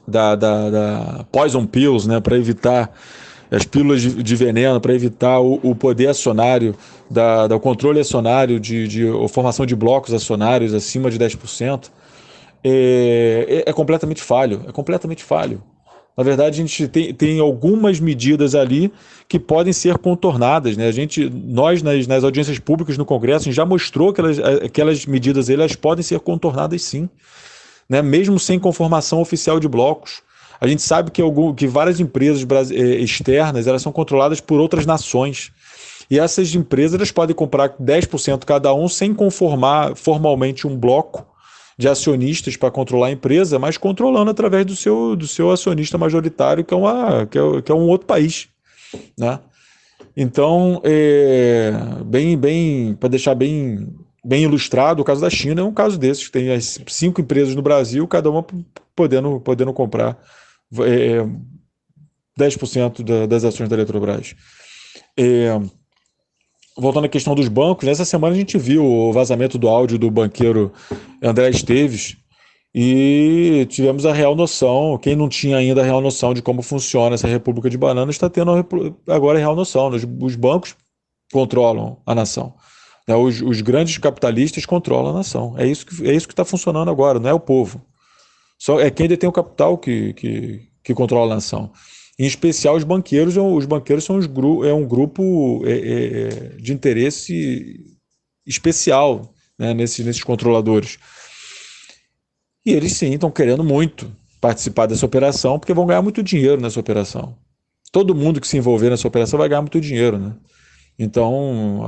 Speaker 6: da poison pills, né, para evitar as pílulas de veneno, para evitar o poder acionário, do controle acionário de formação de blocos acionários acima de 10%, é completamente falho. É completamente falho. Na verdade, a gente tem algumas medidas ali que podem ser contornadas, né? Nós, nas audiências públicas no Congresso, a gente já mostrou que aquelas medidas elas podem ser contornadas sim, né? Mesmo sem conformação oficial de blocos. A gente sabe que várias empresas externas elas são controladas por outras nações. E essas empresas elas podem comprar 10% cada um sem conformar formalmente um bloco de acionistas para controlar a empresa, mas controlando através do seu acionista majoritário, que é um outro país, né? Então, para deixar bem ilustrado, o caso da China é um caso desses, tem as 5 empresas no Brasil, cada uma podendo comprar 10% das ações da Eletrobras. Voltando à questão dos bancos, nessa semana a gente viu o vazamento do áudio do banqueiro André Esteves e tivemos a real noção, quem não tinha ainda a real noção de como funciona essa República de Bananas está tendo agora a real noção. Os bancos controlam a nação, né? Os grandes capitalistas controlam a nação. É isso que está funcionando agora, não é o povo. Só é quem detém o capital que controla a nação. Em especial os banqueiros são um grupo de interesse especial, né, nesses controladores. E eles sim estão querendo muito participar dessa operação, porque vão ganhar muito dinheiro nessa operação. Todo mundo que se envolver nessa operação vai ganhar muito dinheiro, né? Então,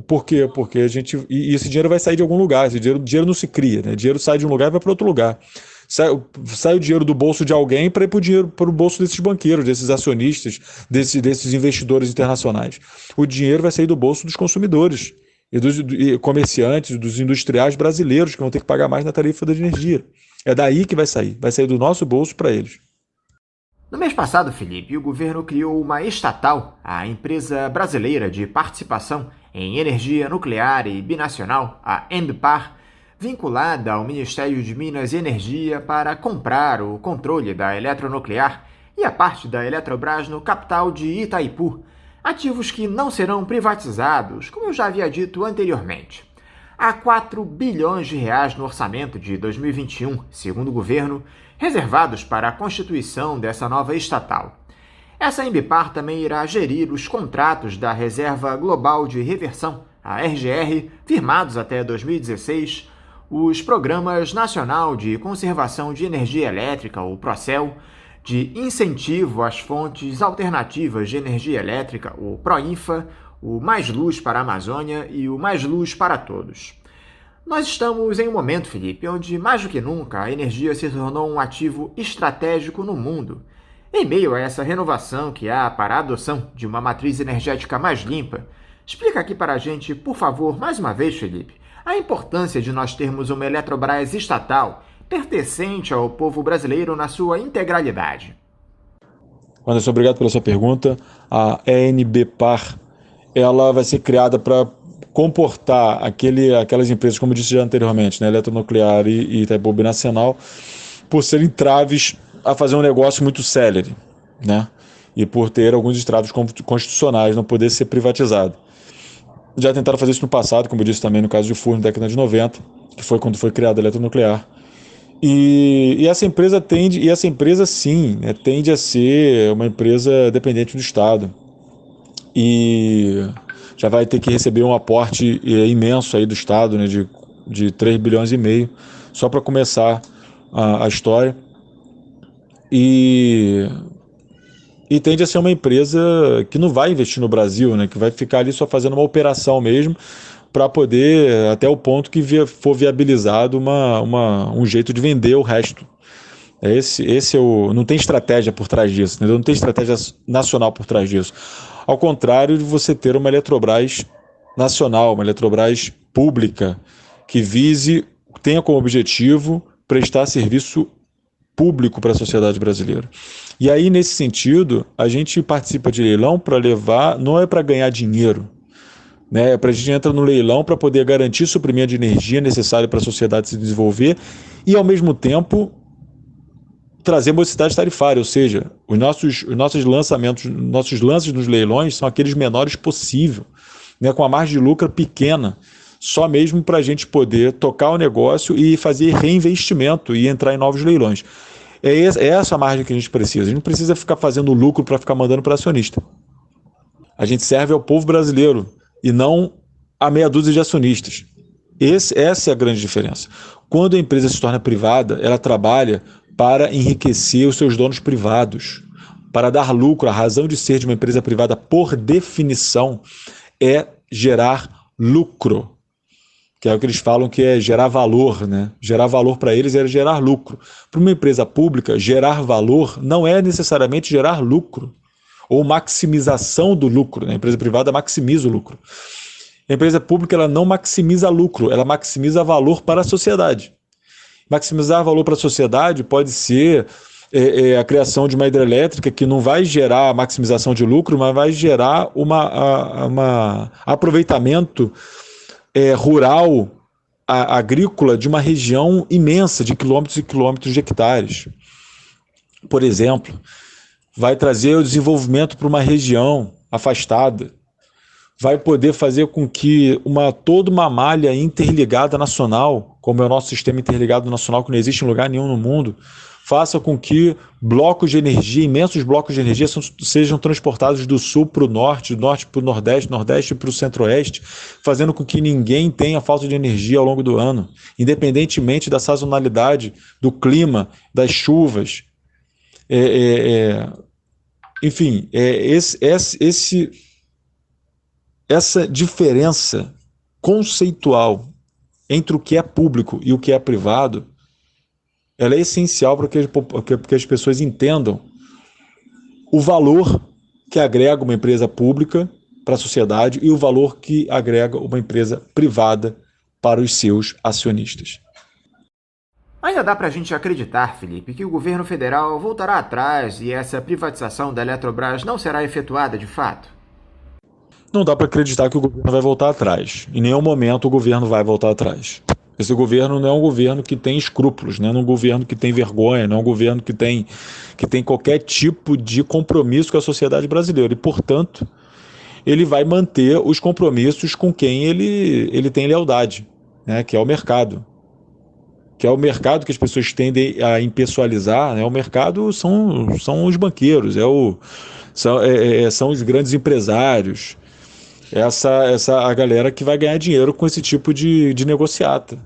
Speaker 6: por quê? Porque e esse dinheiro vai sair de algum lugar, esse dinheiro não se cria, né? O dinheiro sai de um lugar e vai para outro lugar. Sai o dinheiro do bolso de alguém para ir para o bolso desses banqueiros, desses acionistas, desses investidores internacionais. O dinheiro vai sair do bolso dos consumidores e dos comerciantes, dos industriais brasileiros que vão ter que pagar mais na tarifa da energia. É daí que vai sair do nosso bolso para eles.
Speaker 3: No mês passado, Felipe, o governo criou uma estatal, a Empresa Brasileira de Participação em Energia Nuclear e Binacional, a ENBPar, vinculada ao Ministério de Minas e Energia para comprar o controle da eletronuclear e a parte da Eletrobras no capital de Itaipu, ativos que não serão privatizados, como eu já havia dito anteriormente. Há 4 bilhões de reais no orçamento de 2021, segundo o governo, reservados para a constituição dessa nova estatal. Essa ENBPar também irá gerir os contratos da Reserva Global de Reversão, a RGR, firmados até 2016, os Programas Nacional de Conservação de Energia Elétrica, o PROCEL, de Incentivo às Fontes Alternativas de Energia Elétrica, o PROINFA, o Mais Luz para a Amazônia e o Mais Luz para Todos. Nós estamos em um momento, Felipe, onde mais do que nunca a energia se tornou um ativo estratégico no mundo. Em meio a essa renovação que há para a adoção de uma matriz energética mais limpa, explica aqui para a gente, por favor, mais uma vez, Felipe, a importância de nós termos uma Eletrobras estatal pertencente ao povo brasileiro na sua integralidade.
Speaker 6: Anderson, obrigado pela sua pergunta. A ENBPar ela vai ser criada para comportar aquelas empresas, como eu disse já anteriormente, né, Eletronuclear e Itaipu Binacional, por serem traves a fazer um negócio muito célere, né, e por ter alguns entraves constitucionais, não poder ser privatizado. Já tentaram fazer isso no passado, como eu disse também no caso de Furnas, na década de 90, que foi quando foi criada a Eletronuclear. E essa empresa sim, né, tende a ser uma empresa dependente do Estado. E já vai ter que receber um aporte imenso aí do Estado, né, de de 3,5 bilhões, só para começar a história. E tende a ser uma empresa que não vai investir no Brasil, né? Que vai ficar ali só fazendo uma operação mesmo, para poder, até o ponto que for viabilizado um jeito de vender o resto. Esse é não tem estratégia por trás disso, entendeu? Não tem estratégia nacional por trás disso. Ao contrário de você ter uma Eletrobras nacional, uma Eletrobras pública, que tenha como objetivo prestar serviço público para a sociedade brasileira. E aí, nesse sentido, a gente participa de leilão para levar, não é para ganhar dinheiro, né? A gente entra no leilão para poder garantir suprimento de energia necessário para a sociedade se desenvolver e, ao mesmo tempo, trazer modicidade tarifária, ou seja, os nossos lançamentos, nossos lances nos leilões são aqueles menores possível, né? Com a margem de lucro pequena, só mesmo para a gente poder tocar o negócio e fazer reinvestimento e entrar em novos leilões. É essa a margem que a gente precisa. A gente não precisa ficar fazendo lucro para ficar mandando para acionista. A gente serve ao povo brasileiro e não a meia dúzia de acionistas. Essa é a grande diferença. Quando a empresa se torna privada, ela trabalha para enriquecer os seus donos privados, para dar lucro. A razão de ser de uma empresa privada, por definição, é gerar lucro, que é o que eles falam que é gerar valor, né? Gerar valor para eles é gerar lucro. Para uma empresa pública, gerar valor não é necessariamente gerar lucro ou maximização do lucro, né? A empresa privada maximiza o lucro. A empresa pública ela não maximiza lucro, ela maximiza valor para a sociedade. Maximizar valor para a sociedade pode ser a criação de uma hidrelétrica que não vai gerar maximização de lucro, mas vai gerar um aproveitamento rural, agrícola de uma região imensa de quilômetros e quilômetros de hectares. Por exemplo, vai trazer o desenvolvimento para uma região afastada, vai poder fazer com que toda uma malha interligada nacional, como é o nosso sistema interligado nacional, que não existe em lugar nenhum no mundo, faça com que blocos de energia, imensos blocos de energia, sejam transportados do sul para o norte, do norte para o nordeste, nordeste para o centro-oeste, fazendo com que ninguém tenha falta de energia ao longo do ano, independentemente da sazonalidade, do clima, das chuvas. Enfim, essa diferença conceitual entre o que é público e o que é privado, ela é essencial para que as pessoas entendam o valor que agrega uma empresa pública para a sociedade e o valor que agrega uma empresa privada para os seus acionistas.
Speaker 3: Ainda dá para a gente acreditar, Felipe, que o governo federal voltará atrás e essa privatização da Eletrobras não será efetuada de fato?
Speaker 6: Não dá para acreditar que o governo vai voltar atrás. Em nenhum momento o governo vai voltar atrás. Esse governo não é um governo que tem escrúpulos, não é um governo que tem vergonha, não é um governo que tem qualquer tipo de compromisso com a sociedade brasileira. E, portanto, ele vai manter os compromissos com quem ele tem lealdade, né? Que é o mercado. Que é o mercado que as pessoas tendem a impessoalizar, né? O mercado são os banqueiros, são os grandes empresários. A galera que vai ganhar dinheiro com esse tipo de negociata.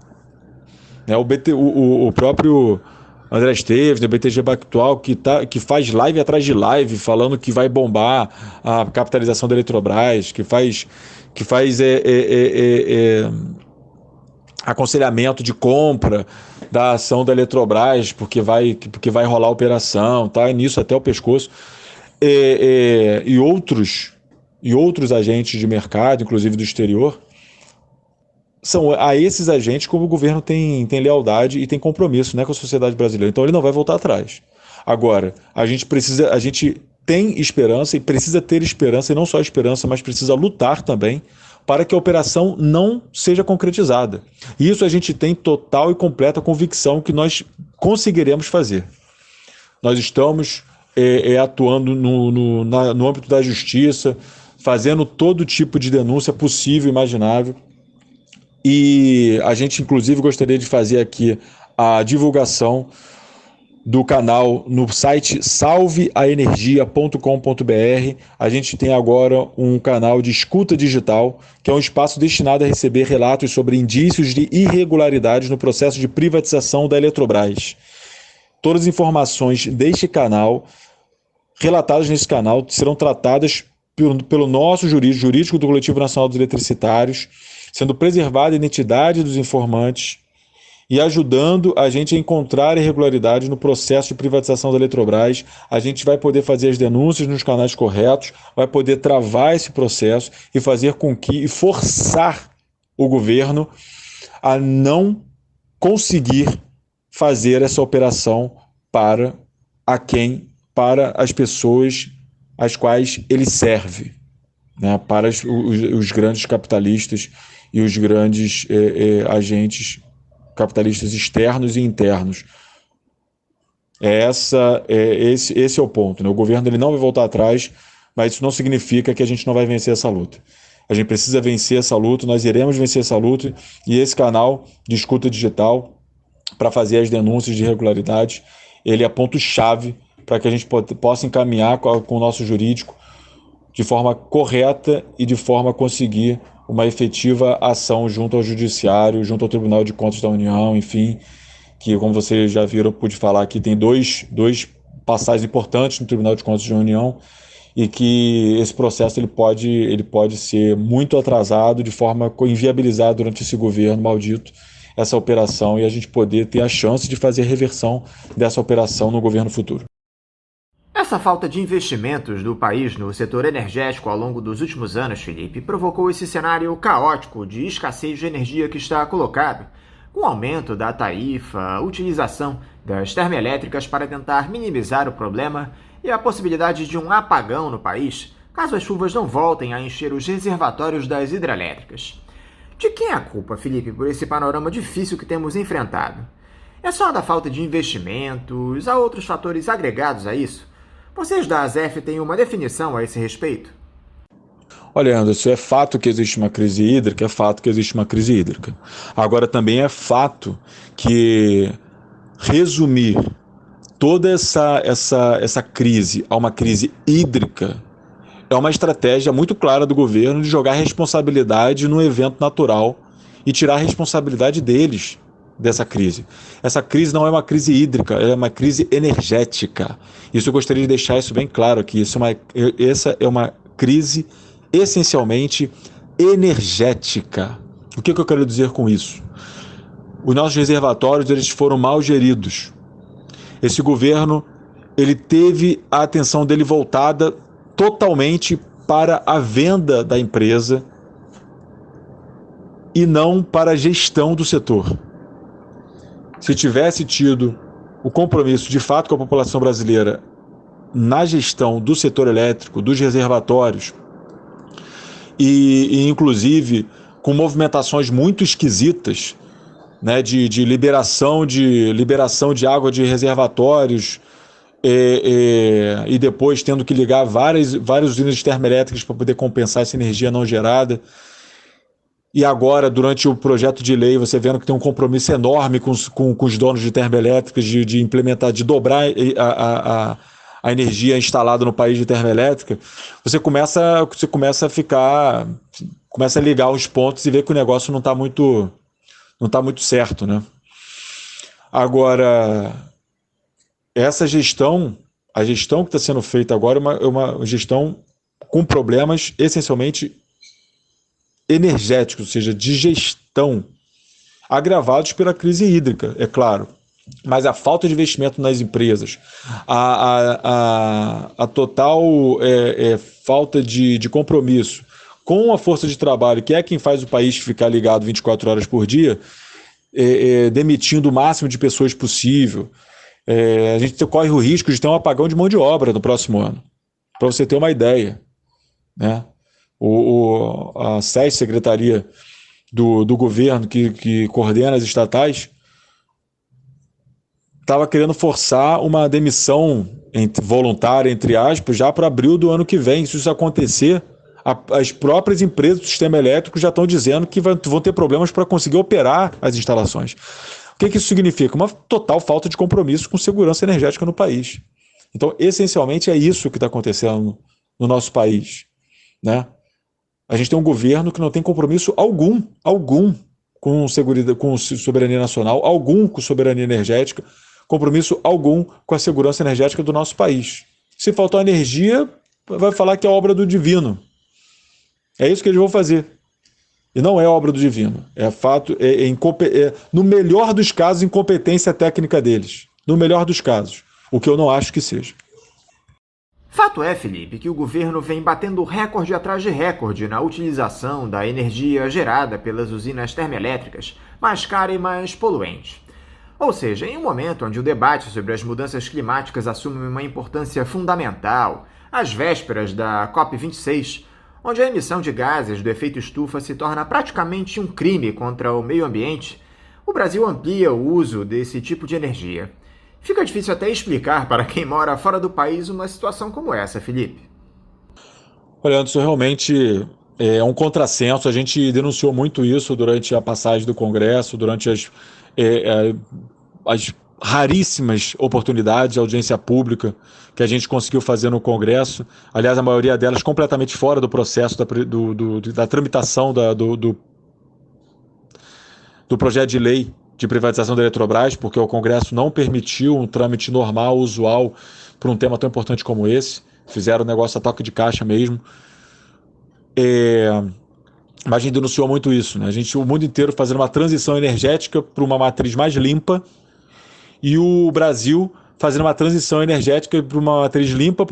Speaker 6: O próprio André Esteves, do BTG Pactual, que faz live atrás de live, falando que vai bombar a capitalização da Eletrobras, que faz aconselhamento de compra da ação da Eletrobras, porque vai rolar a operação, tá? Nisso até o pescoço. E outros agentes de mercado, inclusive do exterior, são a esses agentes como o governo tem lealdade e tem compromisso, né, com a sociedade brasileira. Então ele não vai voltar atrás. Agora, a gente tem esperança e precisa ter esperança, e não só esperança, mas precisa lutar também para que a operação não seja concretizada. E isso a gente tem total e completa convicção que nós conseguiremos fazer. Nós estamos atuando no âmbito da justiça, fazendo todo tipo de denúncia possível e imaginável. E a gente, inclusive, gostaria de fazer aqui a divulgação do canal no site salveaenergia.com.br. A gente tem agora um canal de escuta digital, que é um espaço destinado a receber relatos sobre indícios de irregularidades no processo de privatização da Eletrobras. Todas as informações deste canal, relatadas nesse canal, serão tratadas pelo nosso jurídico do Coletivo Nacional dos Eletricitários, sendo preservada a identidade dos informantes e ajudando a gente a encontrar irregularidades no processo de privatização da Eletrobras. A gente vai poder fazer as denúncias nos canais corretos, vai poder travar esse processo e fazer com que, e forçar o governo a não conseguir fazer essa operação para as pessoas às quais ele serve, né? Para os grandes capitalistas e os grandes agentes capitalistas externos e internos. Esse é o ponto, né? O governo ele não vai voltar atrás, mas isso não significa que a gente não vai vencer essa luta. A gente precisa vencer essa luta, nós iremos vencer essa luta, e esse canal de escuta digital, para fazer as denúncias de irregularidades, ele é ponto-chave para que a gente possa encaminhar com o nosso jurídico de forma correta e de forma a conseguir uma efetiva ação junto ao Judiciário, junto ao Tribunal de Contas da União, enfim, que, como vocês já viram, eu pude falar aqui, tem dois passagens importantes no Tribunal de Contas da União, e que esse processo ele pode ser muito atrasado, de forma a inviabilizar durante esse governo maldito essa operação, e a gente poder ter a chance de fazer reversão dessa operação no governo futuro.
Speaker 3: Essa falta de investimentos do país no setor energético ao longo dos últimos anos, Felipe, provocou esse cenário caótico de escassez de energia que está colocado, com o aumento da tarifa, a utilização das termoelétricas para tentar minimizar o problema e a possibilidade de um apagão no país, caso as chuvas não voltem a encher os reservatórios das hidrelétricas. De quem é a culpa, Felipe, por esse panorama difícil que temos enfrentado? É só da falta de investimentos? Há outros fatores agregados a isso? Vocês da ASEF têm uma definição a esse respeito?
Speaker 6: Olha, Anderson, é fato que existe uma crise hídrica, é fato que existe uma crise hídrica. Agora, também é fato que resumir toda essa crise a uma crise hídrica é uma estratégia muito clara do governo de jogar responsabilidade no evento natural e tirar a responsabilidade deles dessa crise. Essa crise não é uma crise hídrica, é uma crise energética. Isso eu gostaria de deixar isso bem claro aqui. Essa é uma crise essencialmente energética. O que eu quero dizer com isso? Os nossos reservatórios eles foram mal geridos. Esse governo ele teve a atenção dele voltada totalmente para a venda da empresa e não para a gestão do setor. Se tivesse tido o compromisso de fato com a população brasileira na gestão do setor elétrico, dos reservatórios, e inclusive com movimentações muito esquisitas, né, de liberação de água de reservatórios, e depois tendo que ligar várias usinas termoelétricas para poder compensar essa energia não gerada. E agora, durante o projeto de lei, você vendo que tem um compromisso enorme com os donos de termoelétricas de implementar, de dobrar a energia instalada no país de termoelétrica, você começa a ligar os pontos e ver que o negócio não está muito certo, né? Agora, essa gestão, a gestão que está sendo feita agora é uma gestão com problemas essencialmente energéticos, ou seja, de gestão, agravados pela crise hídrica, é claro. Mas a falta de investimento nas empresas, a total falta de compromisso com a força de trabalho, que é quem faz o país ficar ligado 24 horas por dia, demitindo o máximo de pessoas possível. A gente corre o risco de ter um apagão de mão de obra no próximo ano, para você ter uma ideia, né? A SES, Secretaria do Governo, que coordena as estatais, estava querendo forçar uma demissão voluntária, entre aspas, já para abril do ano que vem. Se isso acontecer, as próprias empresas do sistema elétrico já estão dizendo que vão ter problemas para conseguir operar as instalações. O que isso significa? Uma total falta de compromisso com segurança energética no país. Então, essencialmente, é isso que está acontecendo no nosso país, né? A gente tem um governo que não tem compromisso algum com soberania nacional, algum com soberania energética, compromisso algum com a segurança energética do nosso país. Se faltar energia, vai falar que é obra do divino. É isso que eles vão fazer. E não é obra do divino. É fato, no melhor dos casos, incompetência técnica deles. No melhor dos casos. O que eu não acho que seja.
Speaker 3: Fato é, Felipe, que o governo vem batendo recorde atrás de recorde na utilização da energia gerada pelas usinas termoelétricas, mais cara e mais poluente. Ou seja, em um momento onde o debate sobre as mudanças climáticas assume uma importância fundamental, às vésperas da COP26, onde a emissão de gases do efeito estufa se torna praticamente um crime contra o meio ambiente, o Brasil amplia o uso desse tipo de energia. Fica difícil até explicar para quem mora fora do país uma situação como essa, Felipe.
Speaker 6: Olha, Anderson, realmente é um contrassenso. A gente denunciou muito isso durante a passagem do Congresso, durante as raríssimas oportunidades de audiência pública que a gente conseguiu fazer no Congresso. Aliás, a maioria delas completamente fora do processo da tramitação do projeto de lei de privatização da Eletrobras, porque o Congresso não permitiu um trâmite normal, usual, para um tema tão importante como esse. Fizeram o negócio a toque de caixa mesmo. Mas a gente denunciou muito isso, né? O mundo inteiro fazendo uma transição energética para uma matriz mais limpa e o Brasil fazendo uma transição energética para uma matriz limpa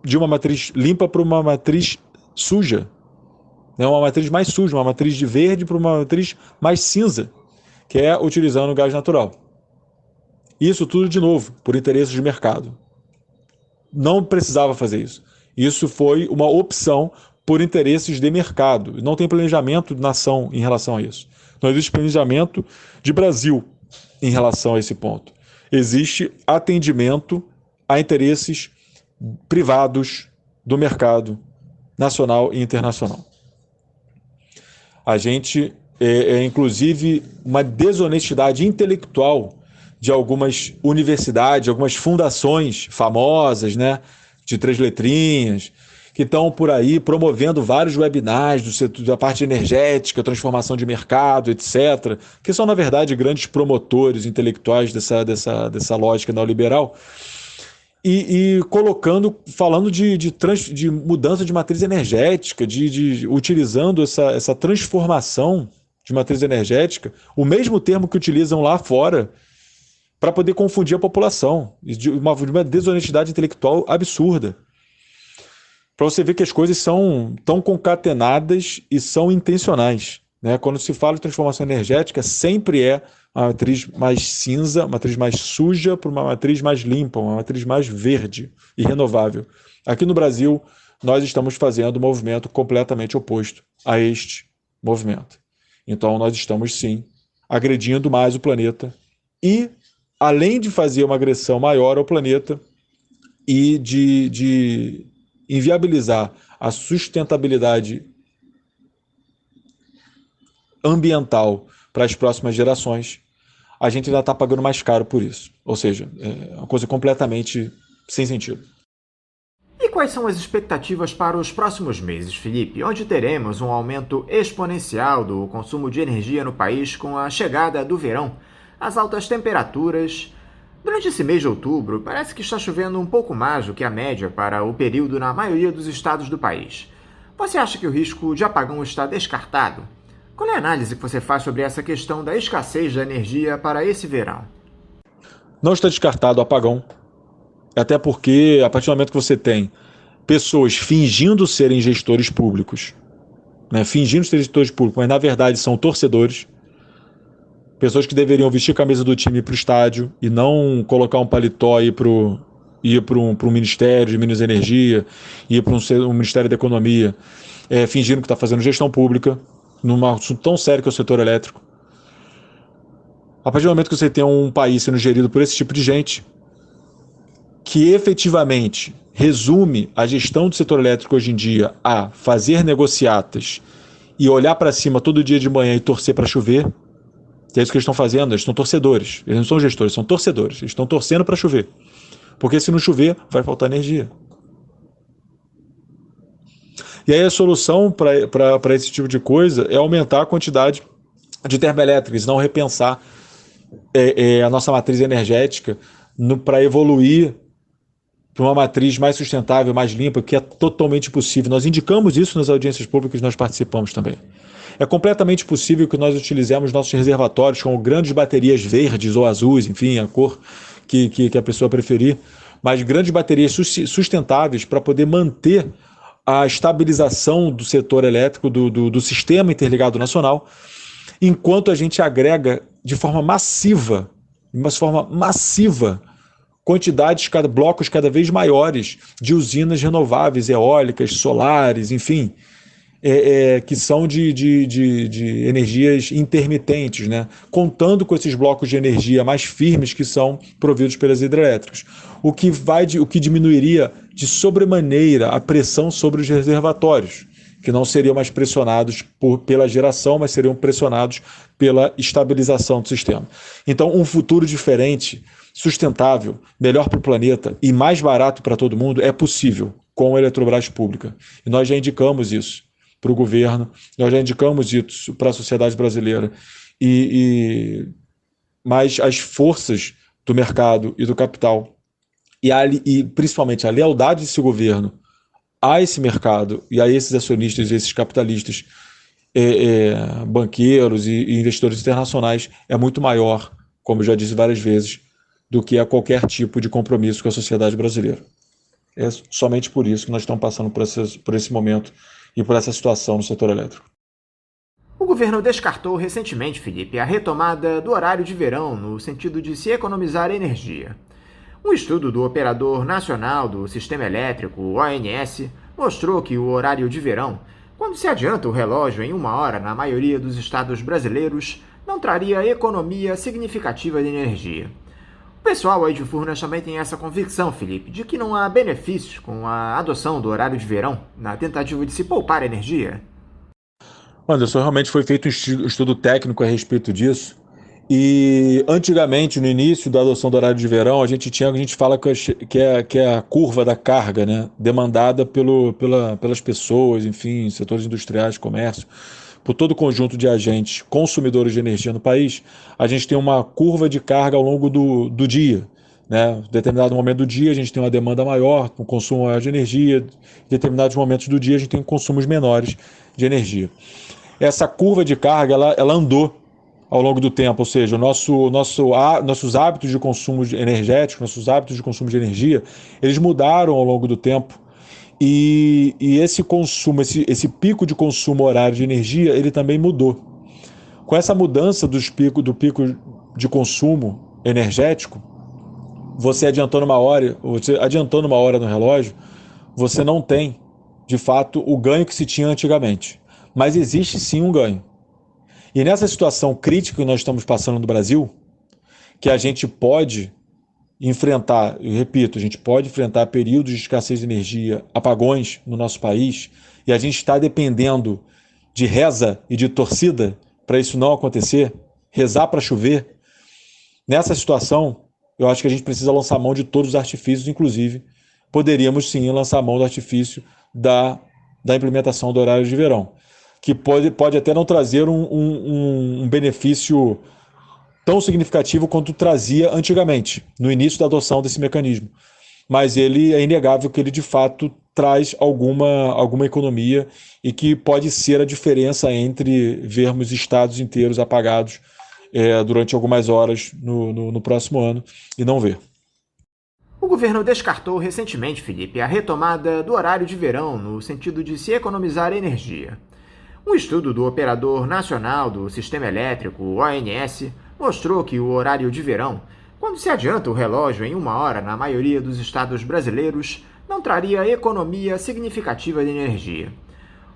Speaker 6: de uma matriz limpa para uma matriz suja. Né? Uma matriz mais suja, uma matriz de verde para uma matriz mais cinza, que é utilizando o gás natural. Isso tudo, de novo, por interesses de mercado. Não precisava fazer isso. Isso foi uma opção por interesses de mercado. Não tem planejamento de nação em relação a isso. Não existe planejamento de Brasil em relação a esse ponto. Existe atendimento a interesses privados do mercado nacional e internacional. A gente inclusive uma desonestidade intelectual de algumas universidades, algumas fundações famosas, né, de 3 letrinhas, que estão por aí promovendo vários webinars do setor, da parte energética, transformação de mercado, etc., que são, na verdade, grandes promotores intelectuais dessa lógica neoliberal, e falando de mudança de matriz energética, utilizando essa transformação de matriz energética, o mesmo termo que utilizam lá fora, para poder confundir a população, de uma desonestidade intelectual absurda. Para você ver que as coisas são tão concatenadas e são intencionais, né? Quando se fala de transformação energética, sempre é uma matriz mais cinza, uma matriz mais suja, para uma matriz mais limpa, uma matriz mais verde e renovável. Aqui no Brasil, nós estamos fazendo um movimento completamente oposto a este movimento. Então, nós estamos, sim, agredindo mais o planeta e, além de fazer uma agressão maior ao planeta e de inviabilizar a sustentabilidade ambiental para as próximas gerações, a gente ainda está pagando mais caro por isso. Ou seja, é uma coisa completamente sem sentido.
Speaker 3: E quais são as expectativas para os próximos meses, Felipe? Onde teremos um aumento exponencial do consumo de energia no país com a chegada do verão, as altas temperaturas. Durante esse mês de outubro, parece que está chovendo um pouco mais do que a média para o período na maioria dos estados do país. Você acha que o risco de apagão está descartado? Qual é a análise que você faz sobre essa questão da escassez da energia para esse verão?
Speaker 6: Não está descartado o apagão. Até porque, a partir do momento que você tem pessoas fingindo serem gestores públicos, né, fingindo ser gestores públicos, mas na verdade são torcedores, pessoas que deveriam vestir a camisa do time para o estádio e não colocar um paletó e ir para um Ministério de Minas e Energia, ir para um Ministério da Economia, fingindo que está fazendo gestão pública, num assunto tão sério que é o setor elétrico. A partir do momento que você tem um país sendo gerido por esse tipo de gente, que efetivamente resume a gestão do setor elétrico hoje em dia a fazer negociatas e olhar para cima todo dia de manhã e torcer para chover, Que é isso que eles estão fazendo, eles são torcedores. Eles não são gestores, são torcedores. Eles estão torcendo para chover. Porque se não chover, vai faltar energia. E aí a solução para esse tipo de coisa é aumentar a quantidade de termoelétricas, não repensar a nossa matriz energética para evoluir para uma matriz mais sustentável, mais limpa, que é totalmente possível. Nós indicamos isso nas audiências públicas que nós participamos também. É completamente possível que nós utilizemos nossos reservatórios com grandes baterias verdes ou azuis, enfim, a cor que a pessoa preferir, mas grandes baterias sustentáveis para poder manter a estabilização do setor elétrico, do sistema interligado nacional, enquanto a gente agrega de forma massiva, quantidades, blocos cada vez maiores de usinas renováveis, eólicas, solares, enfim, que são de energias intermitentes, né? Contando com esses blocos de energia mais firmes que são providos pelas hidrelétricas, o que diminuiria de sobremaneira a pressão sobre os reservatórios, que não seriam mais pressionados pela geração, mas seriam pressionados pela estabilização do sistema. Então, um futuro diferente, sustentável, melhor para o planeta e mais barato para todo mundo é possível com a Eletrobras pública. E nós já indicamos isso para o governo, nós já indicamos isso para a sociedade brasileira. Mas as forças do mercado e do capital, e principalmente a lealdade desse governo a esse mercado e a esses acionistas, esses capitalistas, banqueiros e investidores internacionais é muito maior, como eu já disse várias vezes, do que a qualquer tipo de compromisso com a sociedade brasileira. É somente por isso que nós estamos passando por esse momento e por essa situação no setor elétrico.
Speaker 3: O governo descartou recentemente, Felipe, a retomada do horário de verão no sentido de se economizar energia. Um estudo do Operador Nacional do Sistema Elétrico, ONS, mostrou que o horário de verão, quando se adianta o relógio em 1 hora na maioria dos estados brasileiros, não traria economia significativa de energia. O pessoal aí de Furnas também tem essa convicção, Felipe, de que não há benefício com a adoção do horário de verão na tentativa de se poupar energia.
Speaker 6: Anderson, realmente foi feito um estudo técnico a respeito disso. E antigamente, no início da adoção do horário de verão, a gente fala que é a curva da carga, né, demandada pelas pessoas, enfim, setores industriais, comércio, por todo o conjunto de agentes consumidores de energia no país. A gente tem uma curva de carga ao longo do dia, né? Em determinado momento do dia a gente tem uma demanda maior, um consumo maior de energia, em determinados momentos do dia a gente tem consumos menores de energia. Essa curva de carga ela andou ao longo do tempo, ou seja, nossos hábitos de consumo energético, nossos hábitos de consumo de energia, eles mudaram ao longo do tempo. E esse consumo, esse pico de consumo horário de energia, ele também mudou. Com essa mudança do pico de consumo energético, você adiantando uma hora no relógio, você não tem, de fato, o ganho que se tinha antigamente. Mas existe sim um ganho. E nessa situação crítica que nós estamos passando no Brasil, que a gente pode enfrentar, eu repito, a gente pode enfrentar períodos de escassez de energia, apagões no nosso país, e a gente está dependendo de reza e de torcida para isso não acontecer, rezar para chover. Nessa situação, eu acho que a gente precisa lançar mão de todos os artifícios, inclusive poderíamos sim lançar mão do artifício da implementação do horário de verão, que pode até não trazer um benefício tão significativo quanto trazia antigamente, no início da adoção desse mecanismo. Mas é inegável que ele, de fato, traz alguma economia e que pode ser a diferença entre vermos estados inteiros apagados durante algumas horas no próximo ano e não ver.
Speaker 3: O governo descartou recentemente, Felipe, a retomada do horário de verão no sentido de se economizar energia. Um estudo do Operador Nacional do Sistema Elétrico, ONS, mostrou que o horário de verão, quando se adianta o relógio em 1 hora na maioria dos estados brasileiros, não traria economia significativa de energia.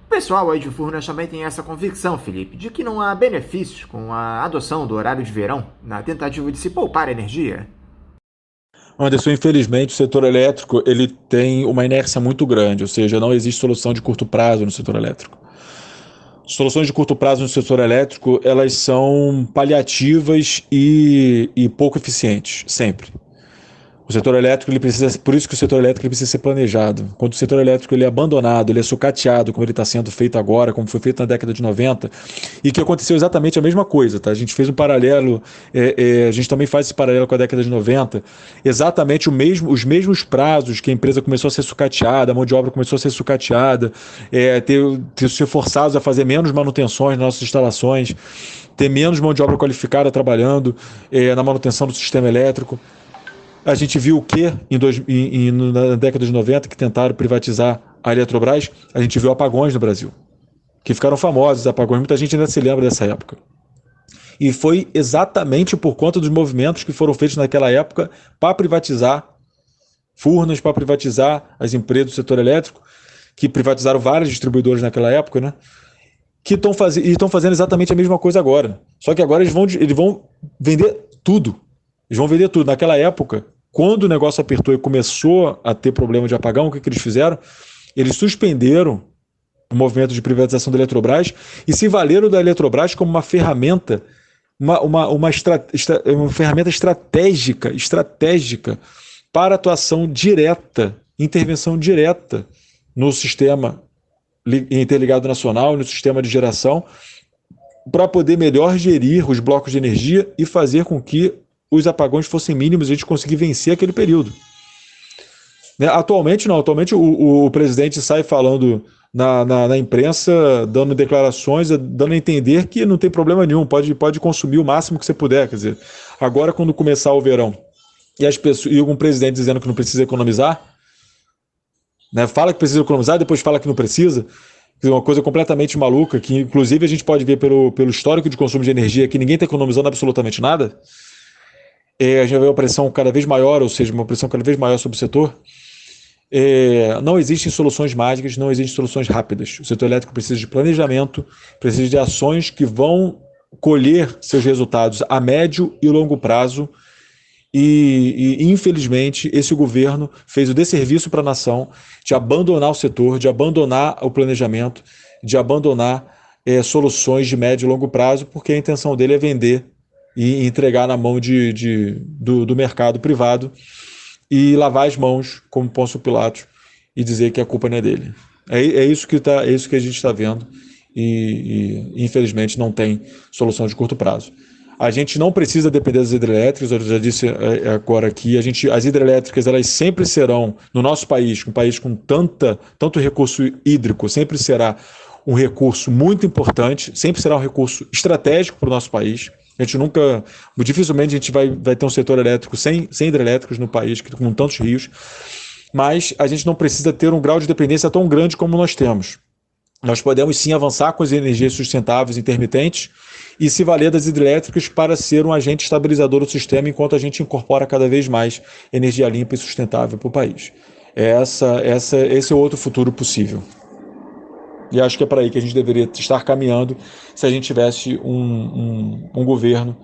Speaker 3: O pessoal aí de Furnas também tem essa convicção, Felipe, de que não há benefício com a adoção do horário de verão na tentativa de se poupar energia.
Speaker 6: Anderson, infelizmente o setor elétrico ele tem uma inércia muito grande, ou seja, não existe solução de curto prazo no setor elétrico. soluções de curto prazo no setor elétrico, elas são paliativas e pouco eficientes, sempre. O setor elétrico, ele precisa, por isso que o setor elétrico ele precisa ser planejado. Quando o setor elétrico ele é abandonado, ele é sucateado, como ele está sendo feito agora, como foi feito na década de 90, e que aconteceu exatamente a mesma coisa. Tá? A gente fez um paralelo, a gente também faz esse paralelo com a década de 90, exatamente os mesmos prazos que a empresa começou a ser sucateada, a mão de obra começou a ser sucateada, ter ser forçados a fazer menos manutenções nas nossas instalações, ter menos mão de obra qualificada trabalhando na manutenção do sistema elétrico. A gente viu o que na década de 90, que tentaram privatizar a Eletrobras, a gente viu apagões no Brasil, que ficaram famosos, apagões, muita gente ainda se lembra dessa época. E foi exatamente por conta dos movimentos que foram feitos naquela época para privatizar Furnas, para privatizar as empresas do setor elétrico, que privatizaram vários distribuidores naquela época, né? Que estão fazendo exatamente a mesma coisa agora. Só que agora eles vão vender tudo. Eles vão vender tudo. Naquela época, quando o negócio apertou e começou a ter problema de apagão, o que eles fizeram? Eles suspenderam o movimento de privatização da Eletrobras e se valeram da Eletrobras como uma ferramenta, uma ferramenta estratégica para atuação direta, intervenção direta no sistema interligado nacional, no sistema de geração, para poder melhor gerir os blocos de energia e fazer com que os apagões fossem mínimos e a gente conseguir vencer aquele período. Atualmente não, atualmente o presidente sai falando na imprensa, dando declarações, dando a entender que não tem problema nenhum, pode consumir o máximo que você puder. Quer dizer, agora quando começar o verão e algum presidente dizendo que não precisa economizar, né, fala que precisa economizar, depois fala que não precisa, é uma coisa completamente maluca, que inclusive a gente pode ver pelo histórico de consumo de energia que ninguém está economizando absolutamente nada. A gente vai ver uma pressão cada vez maior, ou seja, uma pressão cada vez maior sobre o setor. Não existem soluções mágicas, não existem soluções rápidas. O setor elétrico precisa de planejamento, precisa de ações que vão colher seus resultados a médio e longo prazo. E infelizmente, esse governo fez o desserviço para a nação de abandonar o setor, de abandonar o planejamento, de abandonar soluções de médio e longo prazo, porque a intenção dele é vender e entregar na mão do mercado privado e lavar as mãos como Pôncio Pilatos e dizer que a culpa não é dele. É isso que a gente está vendo e infelizmente não tem solução de curto prazo. A gente não precisa depender das hidrelétricas, eu já disse agora aqui, as hidrelétricas elas sempre serão, no nosso país, um país com tanto recurso hídrico, sempre será um recurso muito importante, sempre será um recurso estratégico para o nosso país. A gente dificilmente a gente vai ter um setor elétrico sem hidrelétricos no país, com tantos rios, mas a gente não precisa ter um grau de dependência tão grande como nós temos. Nós podemos sim avançar com as energias sustentáveis intermitentes e se valer das hidrelétricas para ser um agente estabilizador do sistema enquanto a gente incorpora cada vez mais energia limpa e sustentável para o país. Esse é outro futuro possível. E acho que é para aí que a gente deveria estar caminhando se a gente tivesse um governo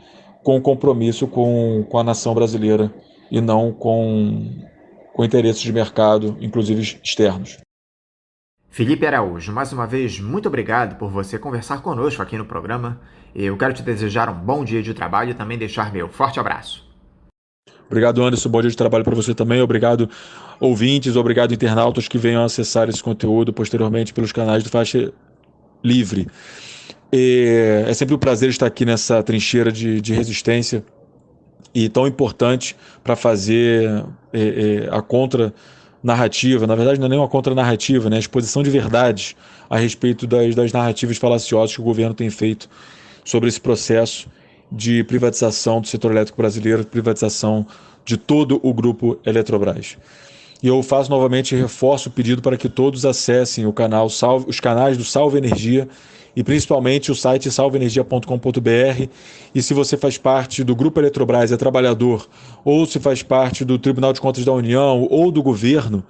Speaker 6: com compromisso com a nação brasileira e não com interesses de mercado, inclusive externos.
Speaker 3: Felipe Araújo, mais uma vez, muito obrigado por você conversar conosco aqui no programa. Eu quero te desejar um bom dia de trabalho e também deixar meu forte abraço.
Speaker 6: Obrigado, Anderson. Bom dia de trabalho para você também. Obrigado, ouvintes. Obrigado, internautas que venham acessar esse conteúdo posteriormente pelos canais do Faixa Livre. É sempre um prazer estar aqui nessa trincheira de resistência e tão importante para fazer a contra-narrativa. Na verdade, não é nem uma contra-narrativa, né? A exposição de verdades a respeito das narrativas falaciosas que o governo tem feito sobre esse processo de privatização do setor elétrico brasileiro, privatização de todo o grupo Eletrobras. E eu faço novamente, reforço o pedido para que todos acessem os canais do Salve Energia e principalmente o site salveenergia.com.br. E se você faz parte do Grupo Eletrobras, é trabalhador, ou se faz parte do Tribunal de Contas da União ou do governo,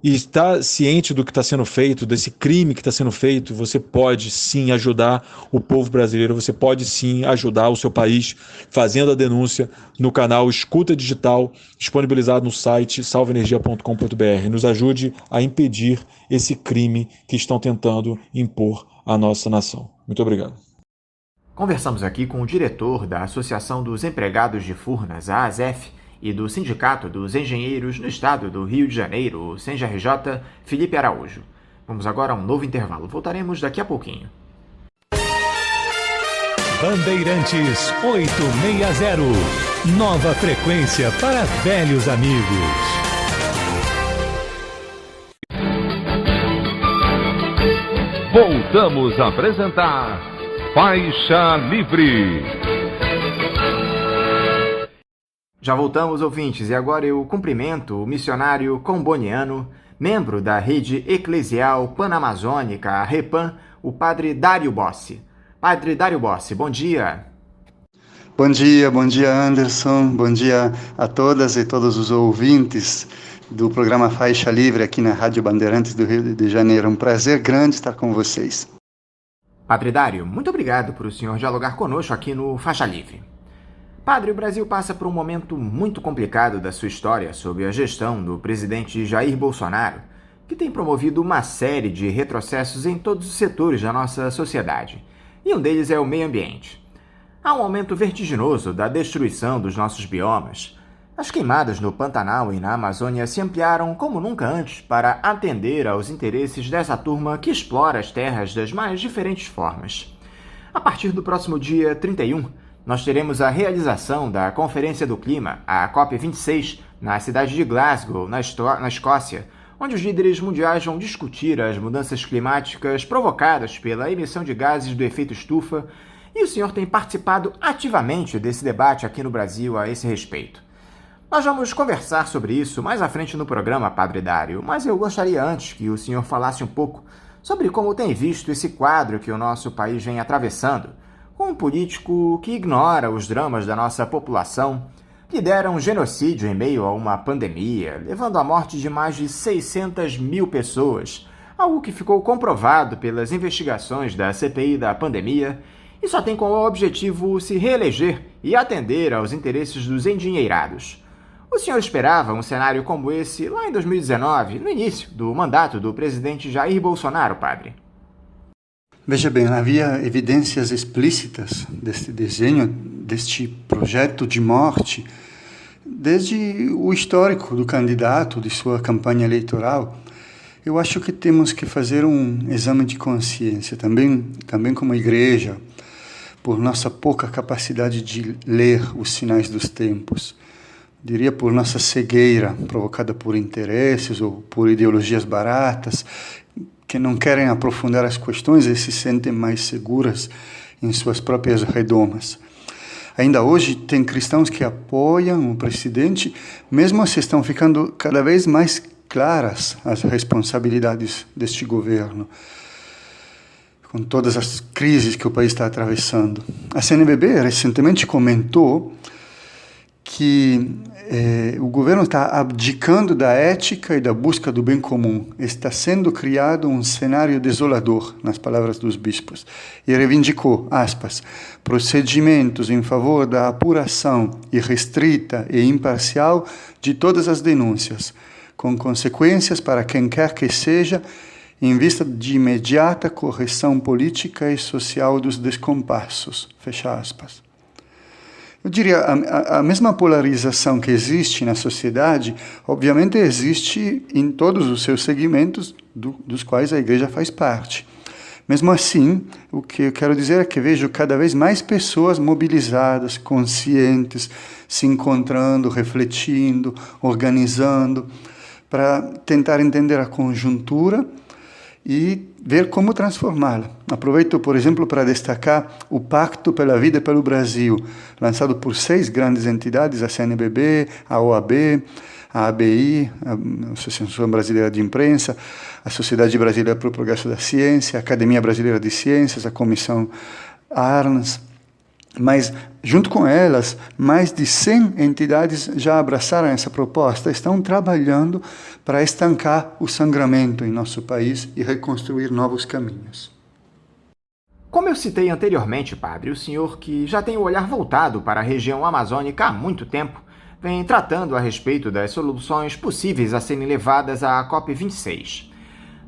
Speaker 6: e está ciente do que está sendo feito, desse crime que está sendo feito, você pode sim ajudar o povo brasileiro, você pode sim ajudar o seu país fazendo a denúncia no canal Escuta Digital, disponibilizado no site salveenergia.com.br. Nos ajude a impedir esse crime que estão tentando impor a nossa nação. Muito obrigado.
Speaker 3: Conversamos aqui com o diretor da Associação dos Empregados de Furnas, a ASEF, e do Sindicato dos Engenheiros no Estado do Rio de Janeiro, o SENGRJ, Felipe Araújo. Vamos agora a um novo intervalo. Voltaremos daqui a pouquinho.
Speaker 4: Bandeirantes 860. Nova frequência para velhos amigos.
Speaker 1: Voltamos a apresentar Faixa Livre.
Speaker 3: Já voltamos, ouvintes, e agora eu cumprimento o missionário comboniano, membro da rede eclesial panamazônica, a REPAM, o padre Dário Bossi. Padre Dário Bossi, bom dia.
Speaker 7: Bom dia Anderson, bom dia a todas e todos os ouvintes do programa Faixa Livre aqui na Rádio Bandeirantes do Rio de Janeiro. É um prazer grande estar com vocês.
Speaker 3: Padre Dário, muito obrigado por o senhor dialogar conosco aqui no Faixa Livre. Padre, o Brasil passa por um momento muito complicado da sua história sob a gestão do presidente Jair Bolsonaro, que tem promovido uma série de retrocessos em todos os setores da nossa sociedade, e um deles é o meio ambiente. Há um aumento vertiginoso da destruição dos nossos biomas. As queimadas no Pantanal e na Amazônia se ampliaram como nunca antes para atender aos interesses dessa turma que explora as terras das mais diferentes formas. A partir do próximo dia 31, nós teremos a realização da Conferência do Clima, a COP26, na cidade de Glasgow, na Escócia, onde os líderes mundiais vão discutir as mudanças climáticas provocadas pela emissão de gases do efeito estufa, e o senhor tem participado ativamente desse debate aqui no Brasil a esse respeito. Nós vamos conversar sobre isso mais à frente no programa, Padre Dário, mas eu gostaria antes que o senhor falasse um pouco sobre como tem visto esse quadro que o nosso país vem atravessando, com um político que ignora os dramas da nossa população, lidera um genocídio em meio a uma pandemia, levando à morte de mais de 600 mil pessoas, algo que ficou comprovado pelas investigações da CPI da pandemia, e só tem como objetivo se reeleger e atender aos interesses dos endinheirados. O senhor esperava um cenário como esse lá em 2019, no início do mandato do presidente Jair Bolsonaro, padre?
Speaker 7: Veja bem, havia evidências explícitas deste desenho, deste projeto de morte, desde o histórico do candidato, de sua campanha eleitoral. Eu acho que temos que fazer um exame de consciência, também como igreja, por nossa pouca capacidade de ler os sinais dos tempos. Diria por nossa cegueira, provocada por interesses ou por ideologias baratas, que não querem aprofundar as questões e se sentem mais seguras em suas próprias redomas. Ainda hoje, tem cristãos que apoiam o presidente, mesmo se estão ficando cada vez mais claras as responsabilidades deste governo, com todas as crises que o país está atravessando. A CNBB recentemente comentou que o governo está abdicando da ética e da busca do bem comum. Está sendo criado um cenário desolador, nas palavras dos bispos. E reivindicou, aspas, procedimentos em favor da apuração irrestrita e imparcial de todas as denúncias, com consequências para quem quer que seja, em vista de imediata correção política e social dos descompassos. Fecha aspas. Eu diria, a mesma polarização que existe na sociedade, obviamente existe em todos os seus segmentos, dos quais a igreja faz parte. Mesmo assim, o que eu quero dizer é que vejo cada vez mais pessoas mobilizadas, conscientes, se encontrando, refletindo, organizando, para tentar entender a conjuntura e ver como transformá-la. Aproveito, por exemplo, para destacar o Pacto pela Vida e pelo Brasil, lançado por 6 grandes entidades, a CNBB, a OAB, a ABI, a Associação Brasileira de Imprensa, a Sociedade Brasileira para o Progresso da Ciência, a Academia Brasileira de Ciências, a Comissão Arns. Mas, junto com elas, mais de 100 entidades já abraçaram essa proposta, estão trabalhando para estancar o sangramento em nosso país e reconstruir novos caminhos.
Speaker 3: Como eu citei anteriormente, padre, o senhor, que já tem o olhar voltado para a região amazônica há muito tempo, vem tratando a respeito das soluções possíveis a serem levadas à COP26.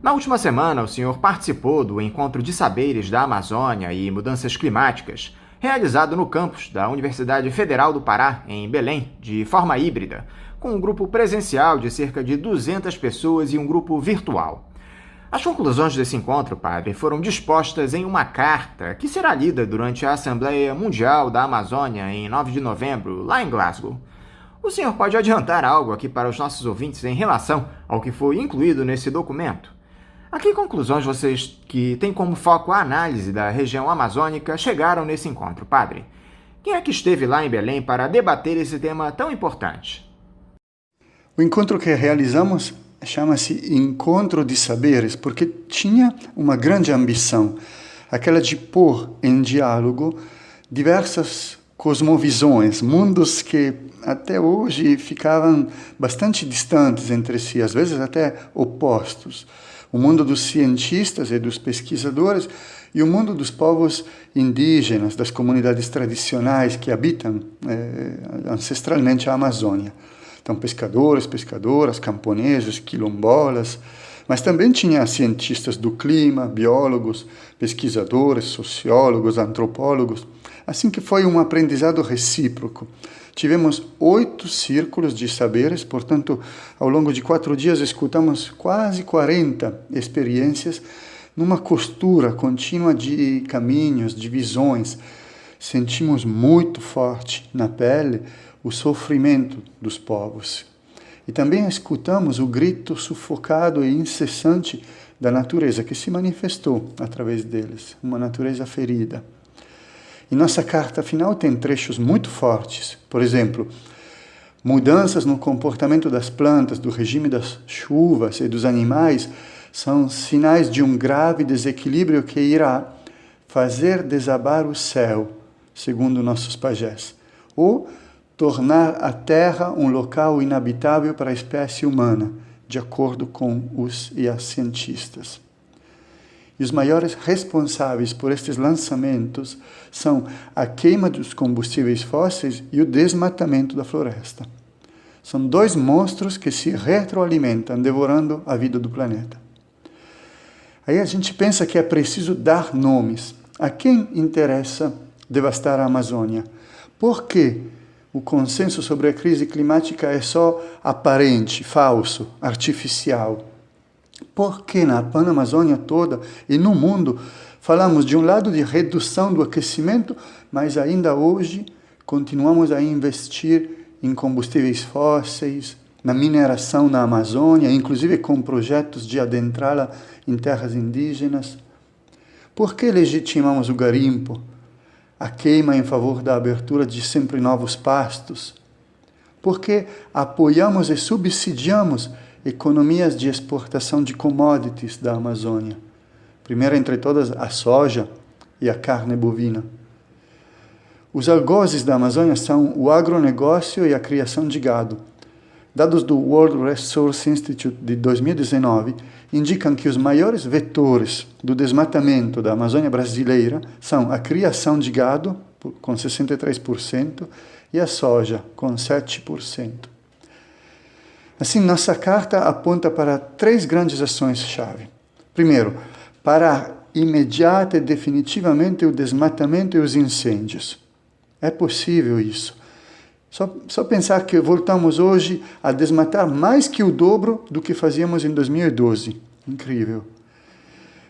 Speaker 3: Na última semana, o senhor participou do Encontro de Saberes da Amazônia e Mudanças Climáticas, realizado no campus da Universidade Federal do Pará, em Belém, de forma híbrida, com um grupo presencial de cerca de 200 pessoas e um grupo virtual. As conclusões desse encontro, padre, foram dispostas em uma carta que será lida durante a Assembleia Mundial da Amazônia em 9 de novembro, lá em Glasgow. O senhor pode adiantar algo aqui para os nossos ouvintes em relação ao que foi incluído nesse documento? A que conclusões vocês, que têm como foco a análise da região amazônica, chegaram nesse encontro, padre? Quem é que esteve lá em Belém para debater esse tema tão importante?
Speaker 7: O encontro que realizamos chama-se Encontro de Saberes, porque tinha uma grande ambição, aquela de pôr em diálogo diversas cosmovisões, mundos que até hoje ficavam bastante distantes entre si, às vezes até opostos. O mundo dos cientistas e dos pesquisadores e o mundo dos povos indígenas, das comunidades tradicionais que habitam ancestralmente a Amazônia. Então, pescadores, pescadoras, camponeses, quilombolas, mas também tinha cientistas do clima, biólogos, pesquisadores, sociólogos, antropólogos, assim que foi um aprendizado recíproco. Tivemos 8 círculos de saberes, portanto, ao longo de 4 dias escutamos quase 40 experiências numa costura contínua de caminhos, de visões. Sentimos muito forte na pele o sofrimento dos povos. E também escutamos o grito sufocado e incessante da natureza que se manifestou através deles, uma natureza ferida. E nossa carta final tem trechos muito fortes. Por exemplo, mudanças no comportamento das plantas, do regime das chuvas e dos animais são sinais de um grave desequilíbrio que irá fazer desabar o céu, segundo nossos pajés, ou tornar a terra um local inabitável para a espécie humana, de acordo com os e as cientistas. E os maiores responsáveis por estes lançamentos são a queima dos combustíveis fósseis e o desmatamento da floresta. São 2 monstros que se retroalimentam, devorando a vida do planeta. Aí a gente pensa que é preciso dar nomes. A quem interessa devastar a Amazônia? Por que o consenso sobre a crise climática é só aparente, falso, artificial? Por que na Panamazônia toda e no mundo falamos de um lado de redução do aquecimento, mas ainda hoje continuamos a investir em combustíveis fósseis, na mineração na Amazônia, inclusive com projetos de adentrá-la em terras indígenas? Por que legitimamos o garimpo, a queima em favor da abertura de sempre novos pastos? Por que apoiamos e subsidiamos economias de exportação de commodities da Amazônia? Primeira entre todas, a soja e a carne bovina. Os algozes da Amazônia são o agronegócio e a criação de gado. Dados do World Resource Institute de 2019 indicam que os maiores vetores do desmatamento da Amazônia brasileira são a criação de gado, com 63%, e a soja, com 7%. Assim, nossa carta aponta para 3 grandes ações-chave. Primeiro, parar imediata e definitivamente o desmatamento e os incêndios. É possível isso. Só pensar que voltamos hoje a desmatar mais que o dobro do que fazíamos em 2012. Incrível.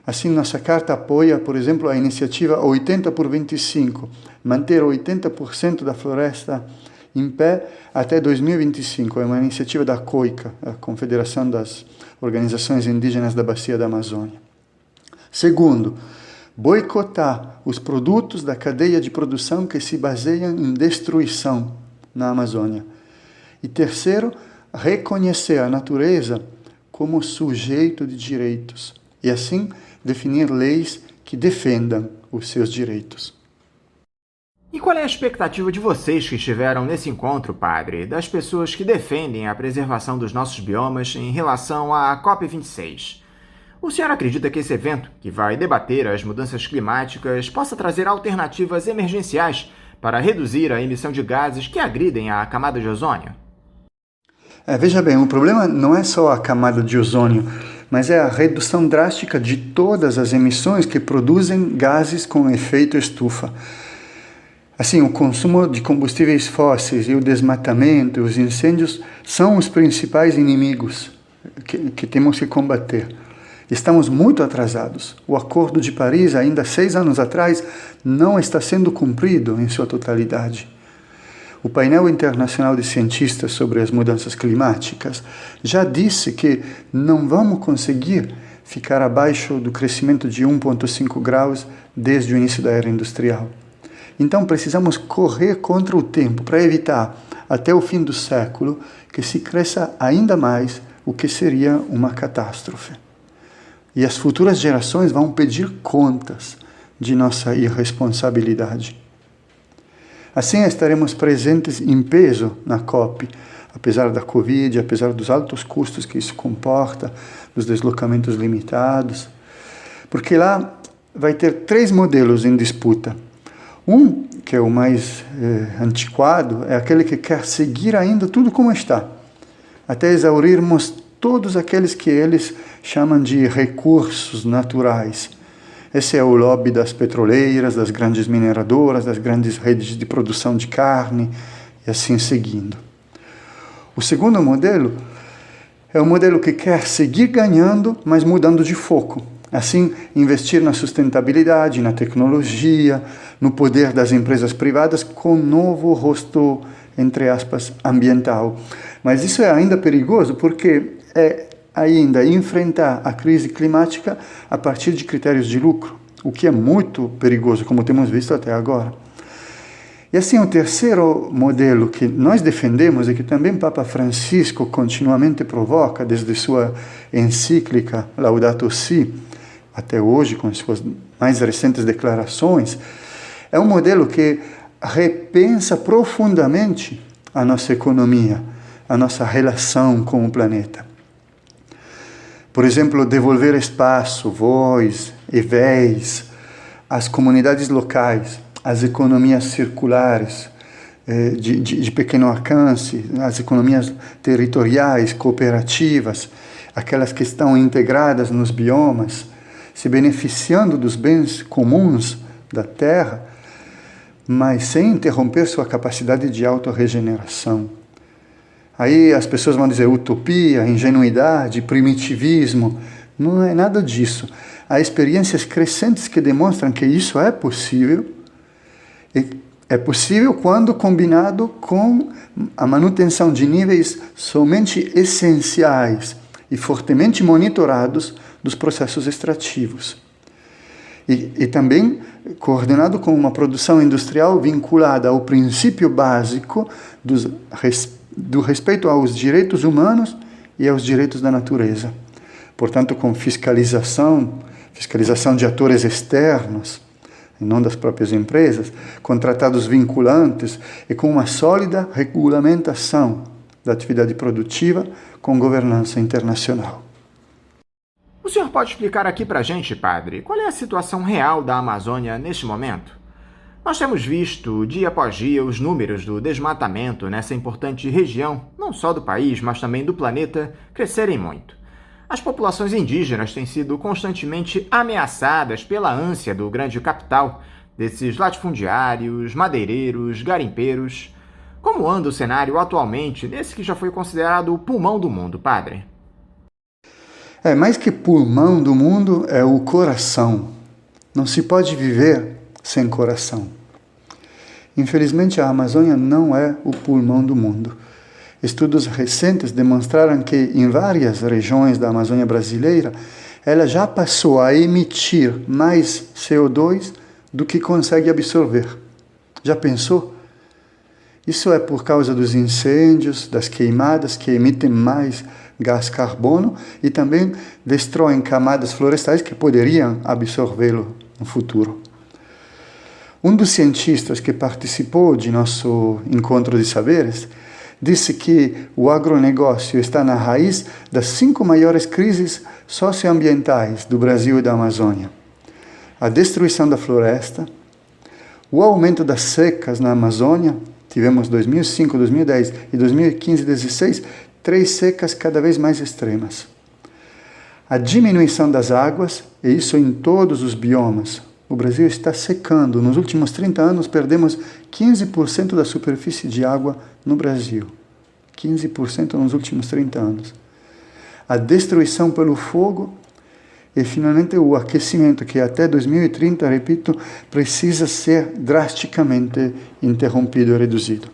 Speaker 7: Assim, nossa carta apoia, por exemplo, a iniciativa 80 por 25, manter 80% da floresta em pé até 2025. É uma iniciativa da COICA, a Confederação das Organizações Indígenas da Bacia da Amazônia. Segundo, boicotar os produtos da cadeia de produção que se baseiam em destruição na Amazônia. E terceiro, reconhecer a natureza como sujeito de direitos e assim definir leis que defendam os seus direitos.
Speaker 3: E qual é a expectativa de vocês que estiveram nesse encontro, padre, das pessoas que defendem a preservação dos nossos biomas em relação à COP26? O senhor acredita que esse evento, que vai debater as mudanças climáticas, possa trazer alternativas emergenciais para reduzir a emissão de gases que agridem a camada de ozônio?
Speaker 7: Veja bem, o problema não é só a camada de ozônio, mas é a redução drástica de todas as emissões que produzem gases com efeito estufa. Assim, o consumo de combustíveis fósseis e o desmatamento e os incêndios são os principais inimigos que temos que combater. Estamos muito atrasados. O Acordo de Paris, ainda 6 anos atrás, não está sendo cumprido em sua totalidade. O painel internacional de cientistas sobre as mudanças climáticas já disse que não vamos conseguir ficar abaixo do crescimento de 1,5 graus desde o início da era industrial. Então precisamos correr contra o tempo para evitar, até o fim do século, que se cresça ainda mais, o que seria uma catástrofe. E as futuras gerações vão pedir contas de nossa irresponsabilidade. Assim estaremos presentes em peso na COP, apesar da Covid, apesar dos altos custos que isso comporta, dos deslocamentos limitados, porque lá vai ter 3 modelos em disputa. Um, que é o mais antiquado, é aquele que quer seguir ainda tudo como está, até exaurirmos todos aqueles que eles chamam de recursos naturais. Esse é o lobby das petroleiras, das grandes mineradoras, das grandes redes de produção de carne, e assim seguindo. O segundo modelo é o modelo que quer seguir ganhando, mas mudando de foco. Assim, investir na sustentabilidade, na tecnologia, no poder das empresas privadas com novo rosto, entre aspas, ambiental. Mas isso é ainda perigoso porque é ainda enfrentar a crise climática a partir de critérios de lucro, o que é muito perigoso, como temos visto até agora. E assim, o terceiro modelo que nós defendemos e que também Papa Francisco continuamente provoca desde sua encíclica Laudato Si, até hoje, com as suas mais recentes declarações, é um modelo que repensa profundamente a nossa economia, a nossa relação com o planeta. Por exemplo, devolver espaço, voz e vez às comunidades locais, às economias circulares de pequeno alcance, às economias territoriais, cooperativas, aquelas que estão integradas nos biomas, se beneficiando dos bens comuns da terra, mas sem interromper sua capacidade de autorregeneração. Aí as pessoas vão dizer utopia, ingenuidade, primitivismo. Não é nada disso. Há experiências crescentes que demonstram que isso é possível. E é possível quando combinado com a manutenção de níveis somente essenciais e fortemente monitorados dos processos extrativos. E também coordenado com uma produção industrial vinculada ao princípio básico do respeito aos direitos humanos e aos direitos da natureza. Portanto, com fiscalização de atores externos, e não das próprias empresas, com tratados vinculantes e com uma sólida regulamentação da atividade produtiva com governança internacional.
Speaker 3: O senhor pode explicar aqui pra gente, padre, qual é a situação real da Amazônia neste momento? Nós temos visto, dia após dia, os números do desmatamento nessa importante região, não só do país, mas também do planeta, crescerem muito. As populações indígenas têm sido constantemente ameaçadas pela ânsia do grande capital, desses latifundiários, madeireiros, garimpeiros. Como anda o cenário atualmente nesse que já foi considerado o pulmão do mundo, padre?
Speaker 7: Mais que pulmão do mundo, é o coração. Não se pode viver sem coração. Infelizmente, a Amazônia não é o pulmão do mundo. Estudos recentes demonstraram que, em várias regiões da Amazônia brasileira, ela já passou a emitir mais CO2 do que consegue absorver. Já pensou? Isso é por causa dos incêndios, das queimadas que emitem mais gás carbono e também destroem camadas florestais que poderiam absorvê-lo no futuro. Um dos cientistas que participou de nosso encontro de saberes disse que o agronegócio está na raiz das 5 maiores crises socioambientais do Brasil e da Amazônia. A destruição da floresta, o aumento das secas na Amazônia, tivemos 2005, 2010 e 2015 e 2016, 3 secas cada vez mais extremas. A diminuição das águas, e isso em todos os biomas. O Brasil está secando. Nos últimos 30 anos, perdemos 15% da superfície de água no Brasil. 15% nos últimos 30 anos. A destruição pelo fogo e, finalmente, o aquecimento, que até 2030, repito, precisa ser drasticamente interrompido e reduzido.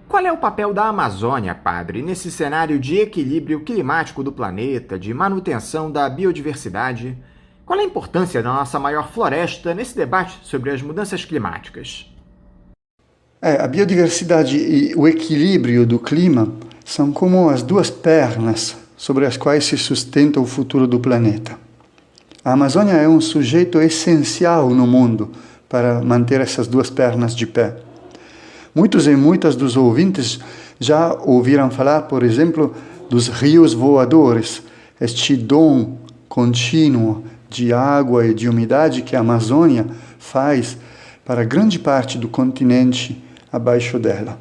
Speaker 3: Qual é o papel da Amazônia, padre, nesse cenário de equilíbrio climático do planeta, de manutenção da biodiversidade? Qual é a importância da nossa maior floresta nesse debate sobre as mudanças climáticas?
Speaker 7: A biodiversidade e o equilíbrio do clima são como as duas pernas sobre as quais se sustenta o futuro do planeta. A Amazônia é um sujeito essencial no mundo para manter essas duas pernas de pé. Muitos e muitas dos ouvintes já ouviram falar, por exemplo, dos rios voadores, este dom contínuo de água e de umidade que a Amazônia faz para grande parte do continente abaixo dela.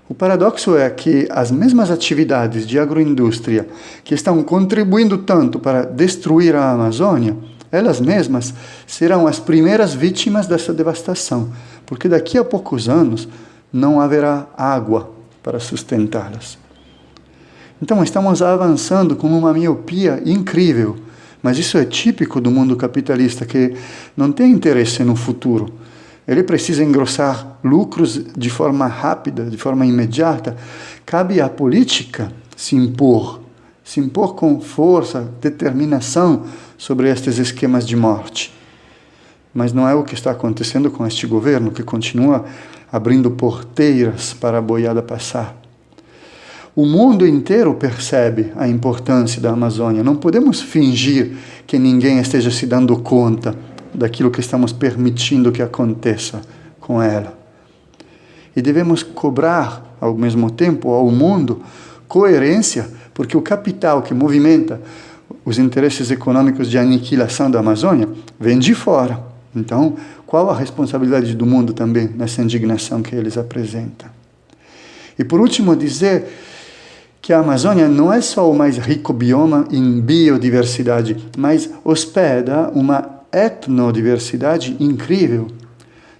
Speaker 7: O paradoxo é que as mesmas atividades de agroindústria que estão contribuindo tanto para destruir a Amazônia, elas mesmas serão as primeiras vítimas dessa devastação, porque daqui a poucos anos não haverá água para sustentá-las. Então estamos avançando com uma miopia incrível, mas isso é típico do mundo capitalista, que não tem interesse no futuro. Ele precisa engrossar lucros de forma rápida, de forma imediata. Cabe à política se impor com força, determinação sobre estes esquemas de morte. Mas não é o que está acontecendo com este governo, que continua abrindo porteiras para a boiada passar. O mundo inteiro percebe a importância da Amazônia. Não podemos fingir que ninguém esteja se dando conta daquilo que estamos permitindo que aconteça com ela. E devemos cobrar, ao mesmo tempo, ao mundo, coerência, porque o capital que movimenta os interesses econômicos de aniquilação da Amazônia vem de fora. Então, qual a responsabilidade do mundo também nessa indignação que eles apresentam? E, por último, dizer que a Amazônia não é só o mais rico bioma em biodiversidade, mas hospeda uma etnodiversidade incrível,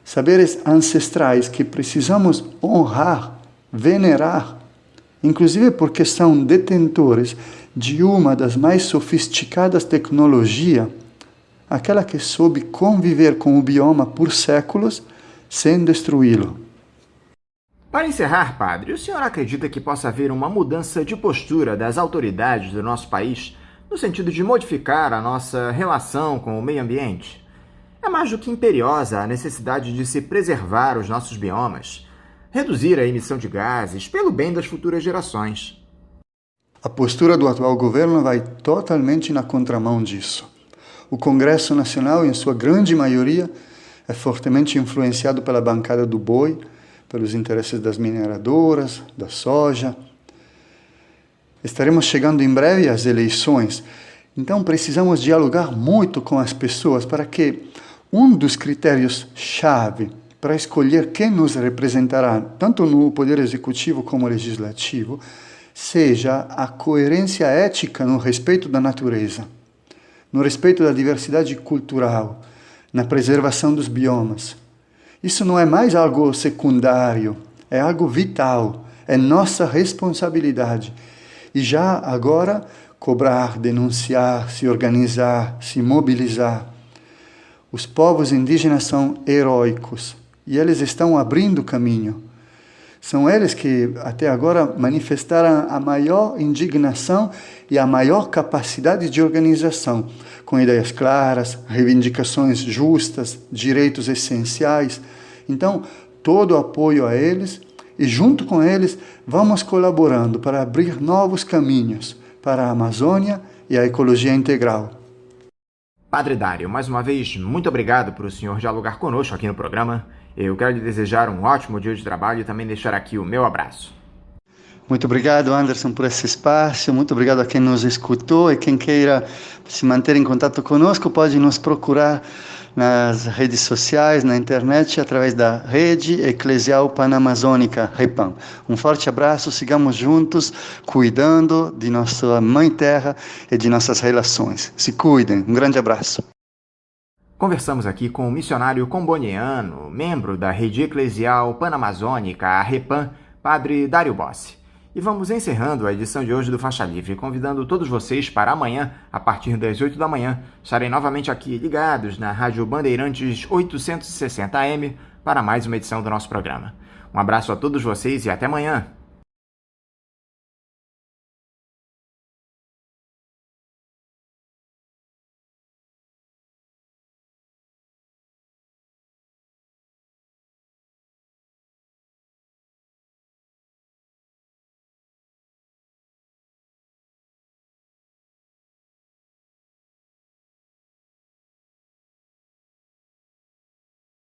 Speaker 7: saberes ancestrais que precisamos honrar, venerar, inclusive porque são detentores de uma das mais sofisticadas tecnologias, aquela que soube conviver com o bioma por séculos sem destruí-lo.
Speaker 3: Para encerrar, padre, o senhor acredita que possa haver uma mudança de postura das autoridades do nosso país no sentido de modificar a nossa relação com o meio ambiente? É mais do que imperiosa a necessidade de se preservar os nossos biomas, reduzir a emissão de gases pelo bem das futuras gerações.
Speaker 7: A postura do atual governo vai totalmente na contramão disso. O Congresso Nacional, em sua grande maioria, é fortemente influenciado pela bancada do boi, pelos interesses das mineradoras, da soja. Estaremos chegando em breve às eleições, então precisamos dialogar muito com as pessoas para que um dos critérios-chave para escolher quem nos representará, tanto no Poder Executivo como Legislativo, seja a coerência ética no respeito da natureza, no respeito da diversidade cultural, na preservação dos biomas. Isso não é mais algo secundário, é algo vital, é nossa responsabilidade. E já agora, cobrar, denunciar, se organizar, se mobilizar. Os povos indígenas são heróicos e eles estão abrindo caminho. São eles que até agora manifestaram a maior indignação e a maior capacidade de organização, com ideias claras, reivindicações justas, direitos essenciais. Então, todo o apoio a eles e, junto com eles, vamos colaborando para abrir novos caminhos para a Amazônia e a ecologia integral.
Speaker 3: Padre Dário, mais uma vez, muito obrigado por o senhor dialogar conosco aqui no programa. Eu quero lhe desejar um ótimo dia de trabalho e também deixar aqui o meu abraço.
Speaker 7: Muito obrigado, Anderson, por esse espaço. Muito obrigado a quem nos escutou e quem queira se manter em contato conosco pode nos procurar nas redes sociais, na internet, através da Rede Eclesial Panamazônica, REPAM. Um forte abraço, sigamos juntos, cuidando de nossa Mãe Terra e de nossas relações. Se cuidem, um grande abraço.
Speaker 3: Conversamos aqui com o missionário comboniano, membro da Rede Eclesial Panamazônica, a REPAM, Padre Dário Bossi. E vamos encerrando a edição de hoje do Faixa Livre, convidando todos vocês para amanhã, a partir das 8 da manhã, estarem novamente aqui ligados na Rádio Bandeirantes 860 AM para mais uma edição do nosso programa. Um abraço a todos vocês e até amanhã!